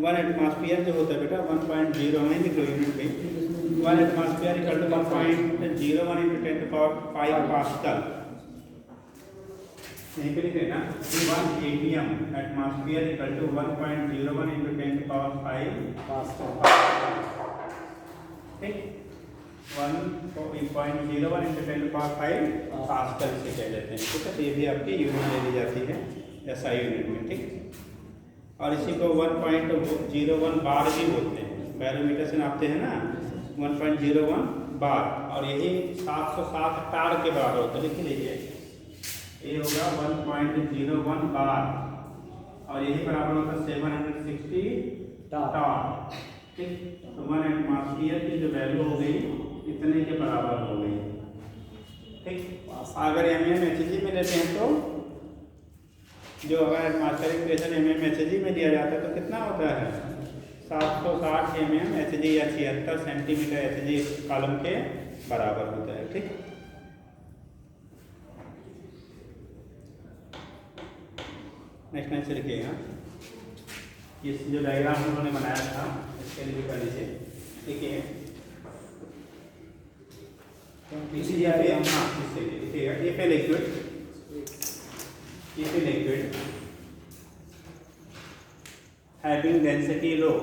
1 एटमॉस्फेयर जो होता है बेटा 1.0 में लिख लो यूनिट में। 1 एटमॉस्फेयर इक्वल टू 1.01 × 10⁵ पास्कल। यहीं पे लिख लेना 1 atm atmosphere equal to 1.01 × 10⁵ pascal. ठीक, 1.01 × 10⁵ पास्कल से कह लेते हैं। ठीक है, तो ये भी आपकी यूनिट ले ली जाती है SI यूनिट में। ठीक, और इसी को 1.01 बार भी बोलते हैं, बैरोमीटर से नापते हैं ना 1.01 बार, और यही 707 टार के बराबर होता है। लिख लीजिए, ये होगा 1.01 बार और यही बराबर होता है 760 टार। ठीक, तो 1 एटमॉस्फेयर की जो वैल्यू हो गई इतने के बराबर हो गई। ठीक, अगर mmHg में लेते हैं तो जो अगर एटमॉस्फेरिक प्रेशर mmHg में दिया जाता है तो कितना होता है? 760 mmHg या 76 सेंटीमीटर Hg कॉलम के बराबर होता है। ठीक, नेक्स्ट लाइन से लिखिएगा। इस जो डायग्राम हम लोगों ने बनाया था इसके लिए कर लीजिए। ठीक है, इसीलिए हाँ इससे लिखिएगा if a liquid having density low,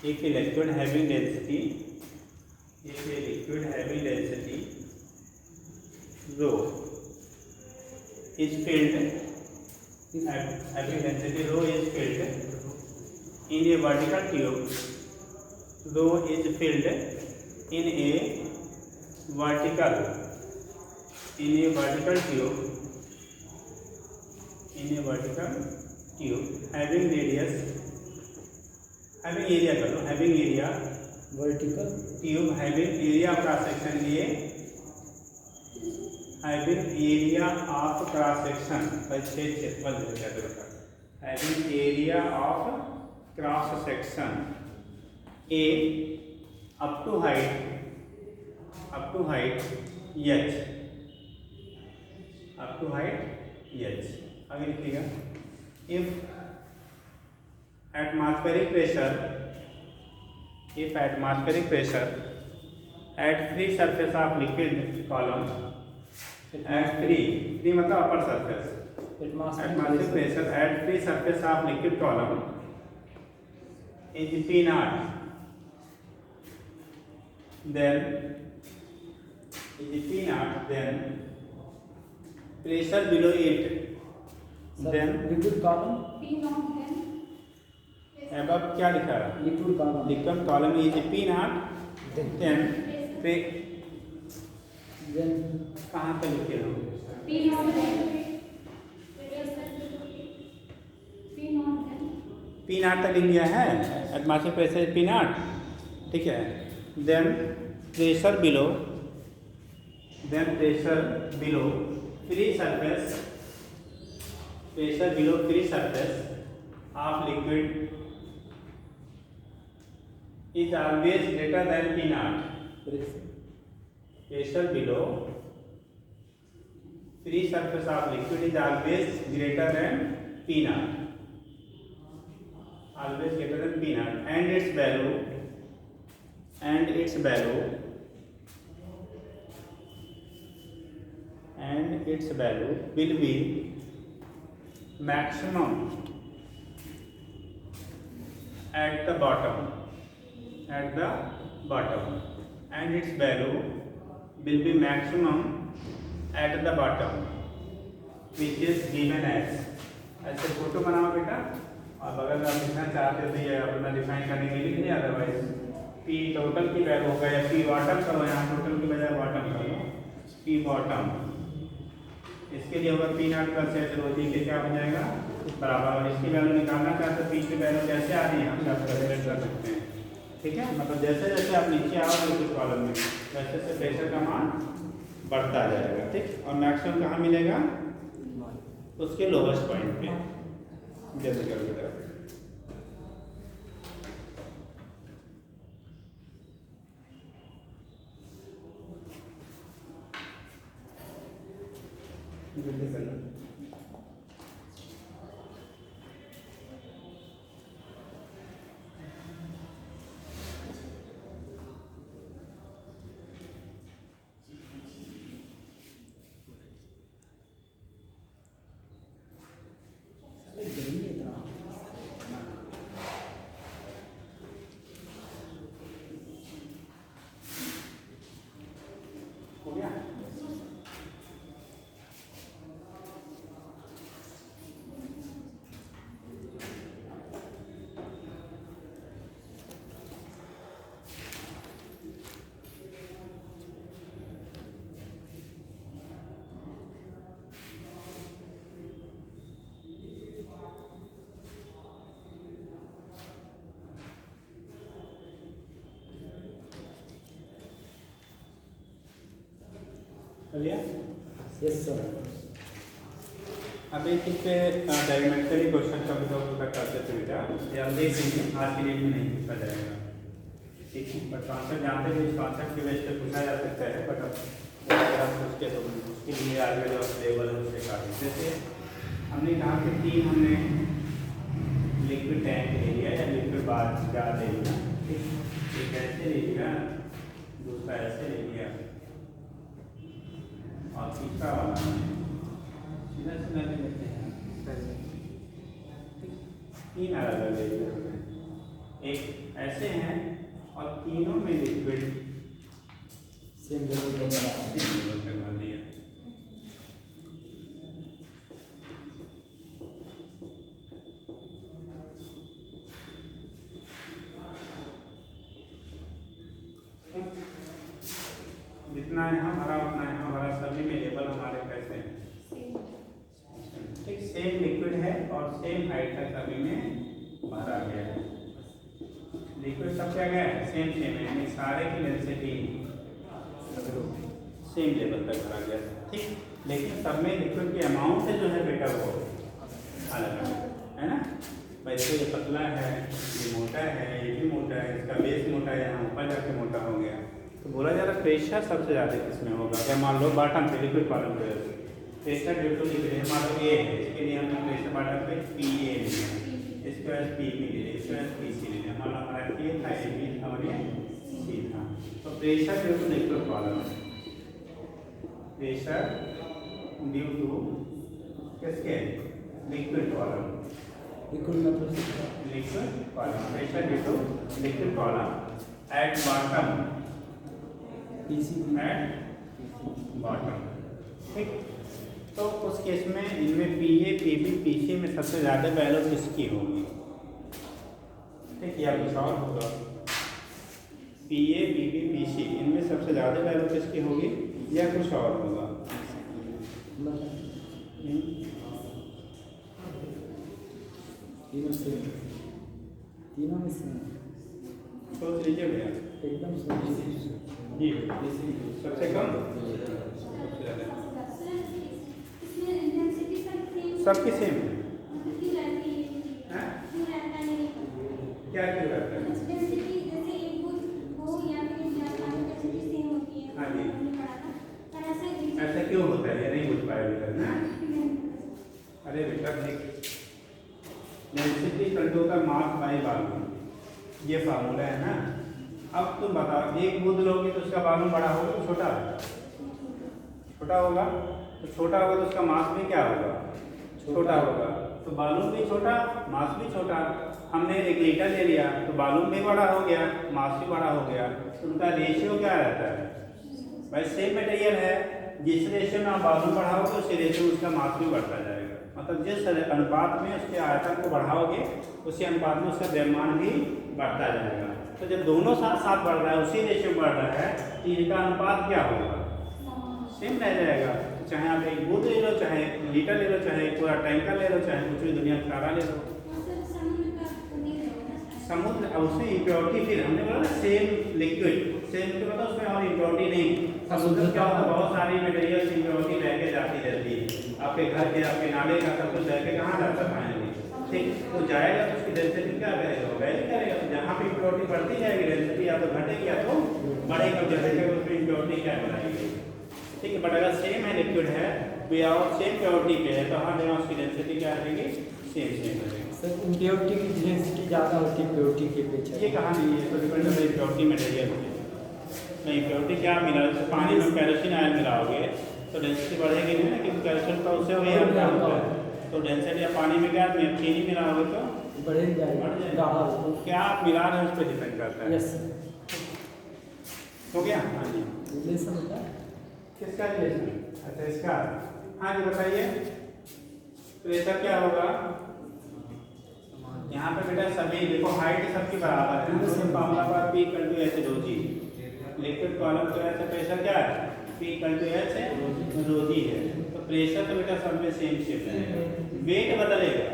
if a liquid having density rho is filled, having density rho is filled in a vertical tube, rho is filled in a vertical tube having area vertical tube having area of cross section लिए having area of cross section having area of cross section A up to height h। आगे लिखिएगा, if atmospheric pressure at free surface of liquid column, at free मतलब upper surface, atmospheric pressure at free surface of liquid column is P0, then pressure below it, then liquid column above क्या लिखा है? Liquid column is P0, then कहाँ पे लिखे हो? P0 तक लिख लिया है, एटमॉस्फेरिक प्रेशर P0। ठीक है, then pressure below free surface of liquid is always greater than P0। pressure below free surface of liquid is always greater than P0, and its value will be maximum at the bottom, and its value will be maximum at the bottom, which is given as, ऐसे photo बनाओ बेटा, अब अगर आप लिखना चाहते हो तो ये अपना डिफाइन करने के लिए लिख दिया, अदरवाइज पी टोटल की वैल्यू होगा या पी बॉटम करो, यहाँ टोटल की बजाय बॉटम कर लो, पी बॉटम इसके लिए होगा पी नॉट प्लस एच रो जी के क्या हो जाएगा बराबर, और इसकी वैल्यू निकालना चाहते हो पी की वैल्यू जैसे आ रही है हम सब कैलकुलेट कर सकते हैं। ठीक है, मतलब जैसे जैसे आप नीचे आओगे कुछ कॉलम में वैसे वैसे प्रेशर का मान बढ़ता जाएगा। ठीक, और मैक्सिमम कहाँ मिलेगा उसके लोवेस्ट पॉइंट पे, जैसे कैलकुलेट करें। जल्दी कर लो। हो गया? चलिए, यस सर। अब एक इस पे डायमेंशनली क्वेश्चन का भी तक करते थे बेटा, ये आप देख लेंगे, आज की डेट में नहीं पूछा जाएगा। ठीक है, बट कॉन्सेप्ट जानते हैं, इस कॉन्सेप्ट के बेस पे पूछा जा सकता है, बट अब अगर आप उसके तो उसके लिए आज का जो लेवल है उससे काटें। जैसे हमने कहा कि 3 हमने लिक्विड टैंक ले लिया या लिक्विड बार जार ले लिया, ठीक, एक ऐसे ले लिया, दूसरा ऐसे ले लिया, और तीसरा वाला सीधा सीधा ले लेते हैं। तीन अलग अलग ले लेते हैं, एक ऐसे हैं और तीनों में लिक्विड सेम लेवल पे करवा दिया। जितना यहाँ भरा उतना यहाँ भरा, सभी में लेवल हमारे कैसे हैं, ठीक, सेम लिक्विड है और सेम हाइट तक सभी में भरा गया है। लिक्विड सब क्या गया है सेम सेम है, यानी सारे की डेंसिटी सेम लेवल तक भरा गया, ठीक, लेकिन सब में लिक्विड की अमाउंट से जो है बेटा वो अलग है ना। वैसे ये पतला है, ये मोटा है, ये भी मोटा है, इसका बेस मोटा है, यहाँ ऊपर जाके मोटा हो गया। तो बोला जा रहा प्रेशर सबसे ज़्यादा किसमें होगा, अगर मान लो बॉटम पे लिक्विड कॉलम पे प्रेशर ड्यू टू लिक्विड मान लो ए है, इसके लिए हमने प्रेशर बॉटम पे पी ए लिया, इसके बाद पी बी ले लिया, इसके बाद पी सी ले लिया, मान लो हमारा ए था, ए बी था और ये सी था। तो pressure due to liquid column, pressure due to किसके लिक्विड कॉलम, लिक्विड मतलब liquid column, pressure due to liquid column at bottom, at bottom, ठीक। तो उस केस में इनमें P A P B P C में सबसे ज़्यादा वैल्यू किसकी होगी, ठीक, या कुछ और होगा, P A P B P C इनमें सबसे ज़्यादा वैल्यू किसकी होगी या कुछ और होगा। तीनों सेम, तीनों में सेम, सोच लीजिए भैया, एकदम सेम जी सबसे कम सबसे ज़्यादा सबकी सेम है, क्या क्यों रहता है, हाँ जी, ऐसा क्यों होता है, ये नहीं बुझ पाया बेटा ना। अरे बेटा देख, डेंसिटी कंट्रोल का मास बाई वॉल्यूम, ये फार्मूला है ना। अब तुम बताओ, एक बूंद लोगे तो उसका वॉल्यूम बड़ा होगा तो छोटा होगा, छोटा होगा, तो छोटा होगा तो उसका मास भी क्या होगा, छोटा होगा, तो वॉल्यूम भी छोटा, मास भी छोटा। हमने 1 लीटर ले लिया तो वॉल्यूम भी बड़ा हो गया, मास भी बड़ा हो गया, तो उनका रेशियो क्या रहता है भाई, सेम मटेरियल है जिस रेशियो में आप वॉल्यूम बढ़ाओगे उसी रेशियो में उसका मास भी बढ़ता जाएगा। मतलब जिस अनुपात में उसके आयतन को बढ़ाओगे उसी अनुपात में उसका द्रव्यमान भी बढ़ता जाएगा। तो जब दोनों साथ साथ बढ़ रहा है, उसी रेशियो में बढ़ रहा है, तो इनका अनुपात क्या होगा? सेम रह जाएगा। चाहे आप एक बूंद ले लो, चाहे लीटर ले लो, चाहे पूरा टैंकर ले लो, चाहे कुछ भी दुनिया में सारा ले लो। समुद्र उसमें इम्प्योरिटी, फिर हमने बोला ना सेम लिक्विड, सेम तो मतलब उसमें और इम्प्योरिटी नहीं। समुद्र क्या होता है, बहुत सारी मटेरियल इम्प्योरिटी रह के जाती रहती है। आपके घर के, आपके नाले का सब कुछ रह के कहाँ जाता है फाइनली, ठीक तो जाएगा, तो उसकी डेंसिटी क्या करेगा? वैरी करेगा। तो जहाँ पे इम्प्योरिटी बढ़ती जाएगी डेंसिटी या तो घटेगी या तो बढ़ेगी, जैसे उसमें इम्प्योरिटी क्या बनाएगी, ठीक है। बट अगर सेम है लिक्विड है और सेम प्योरिटी पे है, तो हर जगह उसकी डेंसिटी क्या रहेगी? सेम रहेगी। सर इम्प्योरिटी की डेंसिटी ज़्यादा होती है प्योरिटी के पीछे, ये कहाँ नहीं है, तो डिपेंड है इम्प्योरिटी मटेरियल पे। नहीं इम्प्योरिटी क्या मिला, जैसे पानी में कैरोसिन ऑयल मिलाओगे तो डेंसिटी बढ़ेगी नहीं ना, क्योंकि कैरोसिन का उससे क्या होता है, तो डेंसिटी या पानी में क्या चीनी मिलाओगे तो बढ़ जाएगा। क्या आप मिला रहे हैं उस पर डिपेंड करता है। यस हो गया? हाँ जी। रिलेशन होता है किसका रिलेशन? अच्छा इसका। हाँ जी बताइए। तो ऐसा क्या होगा यहाँ पे बेटा, सभी देखो हाइट सबकी बराबर है, तो फॉर्मूला पर P equal to H rho g. Liquid column तो ऐसा प्रेशर क्या है? P equal to H rho g है। तो प्रेशर तो बेटा सब में सेम रहेगा। वेट बदलेगा,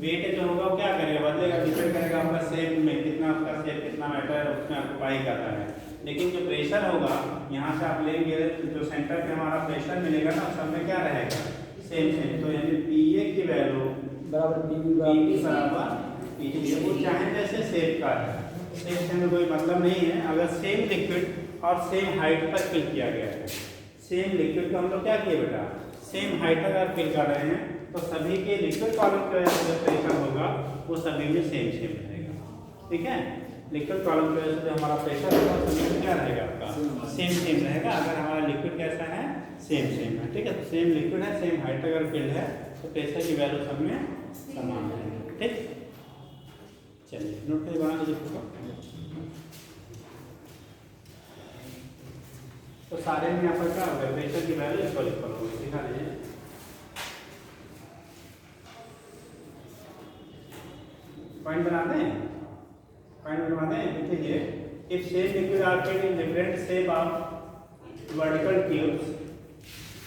वेट जो होगा वो क्या करेगा? बदलेगा, डिपेंड करेगा आपका शेप में, कितना उसका शेप कितना मैटर है उसमें ऑक्यूपाई करता है। लेकिन जो प्रेशर होगा यहाँ से आप लेंगे, जो सेंटर पे हमारा प्रेशर मिलेगा ना, सब में क्या रहेगा? सेम। तो यानी PA की वैल्यू बराबर PB बराबर PA। वो चाहे जैसे शेप का है, शेप से में कोई मतलब नहीं है। अगर सेम लिक्विड और सेम हाइट पर फिल किया गया है, सेम लिक्विड को हम लोग क्या किए बेटा? सेम हाइट पर अगर फिल कर रहे हैं, तो सभी के लिक्विड कॉलम का जो प्रेशर होगा वो सभी में सेम रहेगा, ठीक है। लिक्विड कॉलम की वजह से जो हमारा प्रेशर होगा सभी में क्या रहेगा? आपका सेम रहेगा। अगर हमारा लिक्विड कैसा है? सेम है, ठीक है। तो सेम लिक्विड है, सेम हाइट अगर फिल्ड है, तो प्रेशर की वैल्यू सब में समान रहेगी, ठीक। चलिए नोट करिए, बना लीजिए। तो सारे में यहाँ पर क्या होगा? प्रेशर की वैल्यू इक्वल होगी, दिखा दीजिए। पॉइंट बना दें, देखिए if same liquid are filled in different shape of vertical tubes,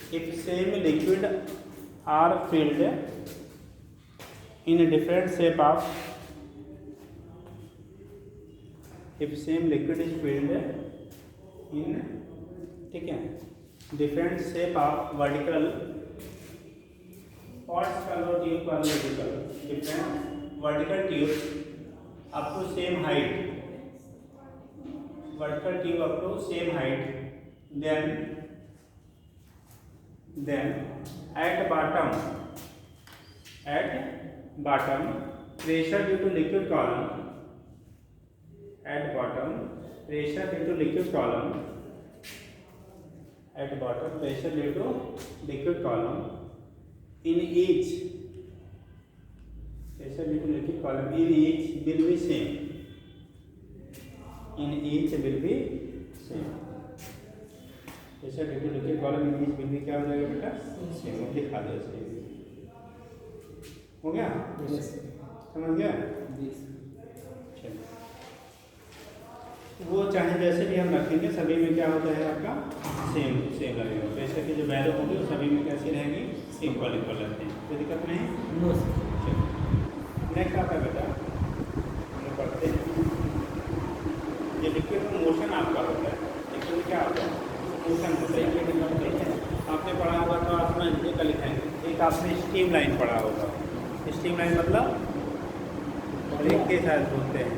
if same liquid are filled in a different shape of, if same liquid is filled in, ठीक है, different shape of vertical, pots का लो tube का लो vertical, different vertical tubes up to same height, vertical tube up to same height, then at bottom pressure due to liquid column, at bottom pressure due to liquid column, at bottom pressure due to liquid column in each, pressure due to liquid column in each will be same, in each will be same, pressure due to liquid column in each will be क्या हो जाएगा बेटा? Same. दिखा दे, हो गया? समझ गया? वो चाहे जैसे भी हम रखेंगे सभी में क्या होता है आपका? सेम लगेगा। प्रेशर की जो वैल्यू होगी वो सभी में कैसी रहेगी? इक्वल रहते हैं, कोई दिक्कत नहीं। नेक्स्ट आता है बेटा, हम लोग पढ़ते हैं। ये लिक्विड में मोशन आपका होता है, लिक्विड में क्या होता है? मोशन होता है। आपने पढ़ा होगा तो आप में लिख लिखेंगे। एक आपने स्टीम लाइन पढ़ा होगा, स्टीम लाइन मतलब रेखीय शायद बोलते हैं,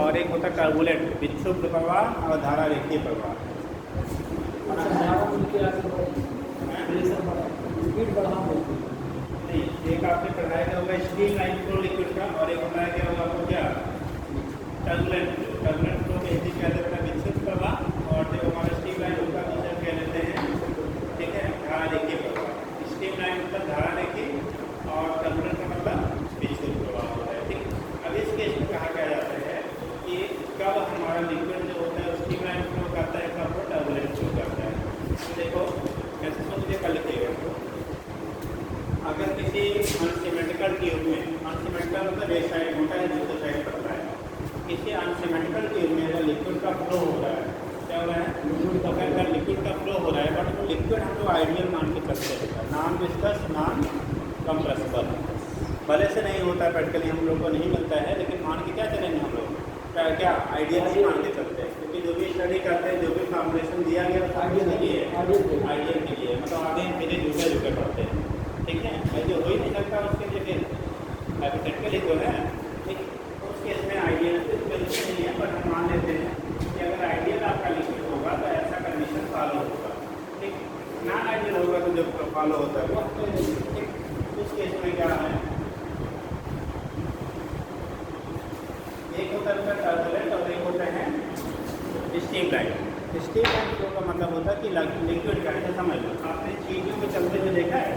और एक होता है टर्बुलेंट, विक्षुब्ध प्रवाह और धारा रेखीय प्रवाह। नहीं, एक आपने पढ़ाया क्या होगा स्टीम लाइन फ्लो लिक्विड का, और एक बताया क्या होगा आपको क्या? टर्बुलेंट फ्लो के हिंदी क्या देता है? विक्षुब्ध प्रवाह, और जो हमारा स्टीम लाइन होता है उसे क्या लेते हैं? ठीक है, धारा रेखीय प्रवाह। स्टीम लाइन मतलब धारा रेखीय और टर्बुलेंट का मतलब विक्षुब्ध प्रवाह होता है, ठीक। अब इस केस में कहा क्या जाता है कि कब हमारा लिक्विड जो होता है स्टीम लाइन फ्लो करता है, कब वो टर्बुलेंट फ्लो करता है। तो देखो इसको मुझे कल लिखिएगा। तो अगर किसी अनसिमेट्रिकल ट्यूब में, अनसिमेट्रिकल मतलब एक साइड मोटा है दूसरी साइड पतला है, किसी अनसिमेट्रिकल ट्यूब में अगर लिक्विड का फ्लो हो रहा है, क्या हो रहा है, लिक्विड का, अगर लिक्विड का फ्लो हो रहा है, बट वो लिक्विड हम लोग आइडियल मान के चलते हैं, नॉन विस्कस नॉन कंप्रेसिबल, भले से नहीं होता है प्रैक्टिकली हम लोग को नहीं मिलता है, लेकिन मान के क्या चलेंगे हम लोग, क्या आइडियल ही मान के चलते हैं, क्योंकि जो भी स्टडी करते हैं, जो भी फॉर्मुलेशन दिया गया है आइडियल के लिए, आइडियल के लिए, मतलब आगे धीरे झुके पड़ते हैं, ठीक है। जो हो ही नहीं सकता उसके लिए फिर हाइपोथेटिकल ही तो है, ठीक। तो उस केस में आइडियल नहीं है, पर हम मान लेते हैं कि अगर आइडियल आपका लिक्विड होगा तो ऐसा कंडीशन फॉलो होगा, ठीक। नॉन आइडियल होगा तो जब फॉलो होता है वो, ठीक। उस केस में क्या है, एक होता है टर्बुलेंट और एक होता है steam line. Steam line flow का मतलब होता है कि लिक्विड का, ऐसा समझ लो, आपने चीटियों को चलते हुए देखा है,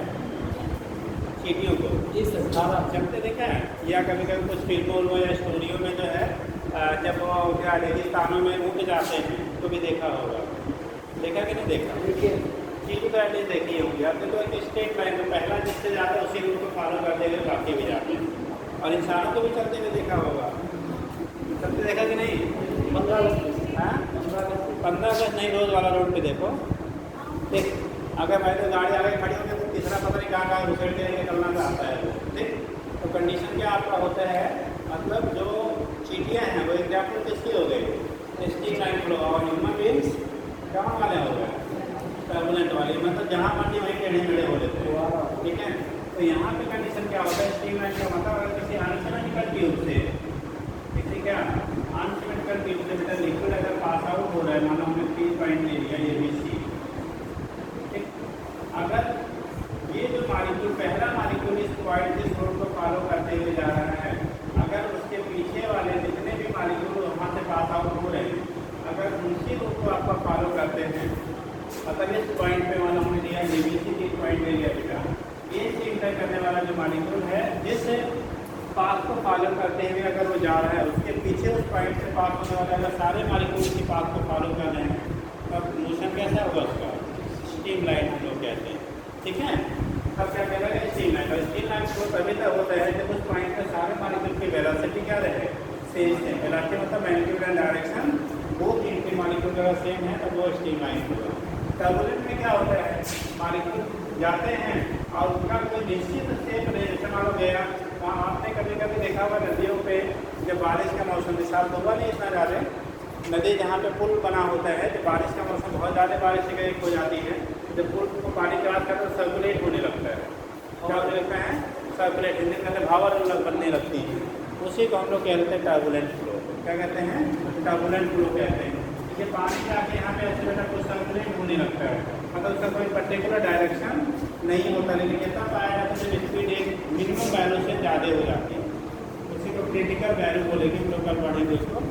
चीटियों को जी सर, सारा चलते देखा है, या कभी कभी कुछ फिल्मों में या स्टूडियो में जो है जब वो क्या रेगिस्तानों में उठ जाते हैं तो भी देखा होगा, देखा कि नहीं देखा, देखिए चीटी तो एटलीस्ट देखी होगी आपने, तो एक स्ट्रेट लाइन में पहला जिससे जाता है उसी रूट को फॉलो करते हुए बाकी भी जाते हैं, और इंसानों को भी चलते हुए देखा होगा, चलते देखा कि नहीं, 15 अगस्त, हाँ 15 अगस्त नहीं, रोज़ वाला रोड पे देखो, ठीक। अगर मैं तो गाड़ी आगे खड़ी होगी तो तीसरा पता नहीं कहाँ घुसेड़ के निकलना तो आता है, ठीक। तो कंडीशन क्या आपका होता है, मतलब जो चीटियाँ हैं वो एग्जाम्पल किसकी हो गई, स्टीम लाइन फ्लो, और ह्यूमन बींग्स कहाँ वाले हो गए, टर्बुलेंट वाली, मतलब जहाँ मर्जी वहीं टेढ़े मेढ़े हो लेते हैं, ठीक है। तो यहाँ पे कंडीशन क्या होता है, स्टीम लाइन का मतलब अगर किसी अनसिमेट्रिकल ट्यूब से, किसी क्या अनसिमेट्रिकल ट्यूब से बेटा लिक्विड अगर पास आउट हो रहा है, मान लो हमने 3 पॉइंट ले लिया ये ABC, अगर ये जो मालिक्यूल, पहला मालिक्यूल इस पॉइंट जिस रोड को फॉलो करते हुए जा रहा है, अगर उसके पीछे वाले जितने भी मालिक्यूल वहाँ से पास आउट हो रहे हैं, अगर उसी रूट को आपका फॉलो करते हैं, मतलब इस पॉइंट पे वाला हमने लिया ABC की पॉइंट ले लिया बेटा, ये चीज तय करने वाला जो मालिक्यूल है जिस पाथ को फॉलो करते हुए अगर वो जा रहा है, उसके पीछे उस पॉइंट से पास होने वाला अगर सारे मालिक्यूल की पाथ को फॉलो कर रहे हैं, तब मोशन कैसा होगा उसका, स्टीम लाइन हम लोग कहते हैं, ठीक है। अब क्या कहता है स्टीम लाइन, और स्टीम लाइन फ्लो तभी तक होता है जब उस पॉइंट पर सारे मालिक्यूल की वेलोसिटी क्या रहे, सेम है, वेलोसिटी मतलब मैग्नीट्यूड एंड डायरेक्शन, वो इनके मालिक्यूल अगर सेम है तब वो स्टीम लाइन होगा। टर्बुलेंट में क्या होता है, मालिक्यूल जाते हैं और उनका कोई निश्चित सेम डायरेक्शन वाला गया, वहाँ आपने कभी कभी देखा हुआ नदियों पे जब बारिश का मौसम, विशाल तो हुआ नहीं इतना ज़्यादा, नदी जहाँ पे पुल बना होता है, जब बारिश का मौसम बहुत ज़्यादा बारिश से एक हो जाती है, जब पुल को पानी क्रॉस करता है सर्कुलेट होने लगता है, क्या होने लगता है, सर्कुलेट, हिंदी में भावर बनने लगती है, उसी को हम लोग कहते हैं टर्बुलेंट फ्लो। क्या कहते हैं, टर्बुलेंट फ्लो कहते हैं। ये पानी जाके यहाँ पे ऐसे बेटा कुछ सर्कुलेट होने लगता है, मतलब उसका कोई पर्टिकुलर डायरेक्शन नहीं होता, लेकिन ये तब पाया जाता है जब स्पीड एक मिनिमम वैल्यू से ज़्यादा हो जाती है, उसी को क्रिटिकल वैल्यू बोलेंगे हम लोग कल पढ़ेंगे उसको।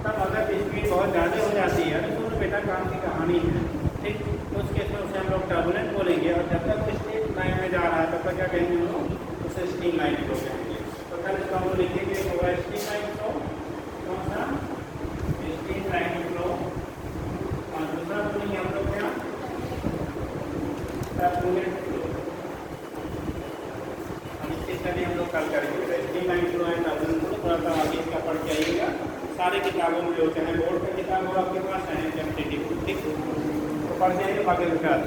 तब अगर स्पीड बहुत ज़्यादा हो जाती है तो उसमें बेटा काम की कहानी है, ठीक। तो उस केस में उसे हम लोग टर्बुलेंट बोलेंगे, और जब तक स्टीम लाइन में जा रहा है तब तक क्या कहेंगे हम लोग, उसे स्टीम लाइन फ्लो कहेंगे। तो कल इसको हम लोग लिखेंगे होगा स्टीम लाइन फ्लो, कौन सा, स्टीम लाइन फ्लो, और दूसरा बोलेंगे हम लोग क्या, टर्बुलेंट फ्लो। इसकी स्टडी हम लोग कल करेंगे, स्टीम लाइन फ्लो है टर्बुलेंट फ्लो, थोड़ा सा आगे इसका पढ़ के आइएगा, सारे किताबों में जो चाहे बोर्ड का किताब हो आपके पास, चाहे एमसीटी, ठीक, तो पढ़ जाएंगे, बाकी विचार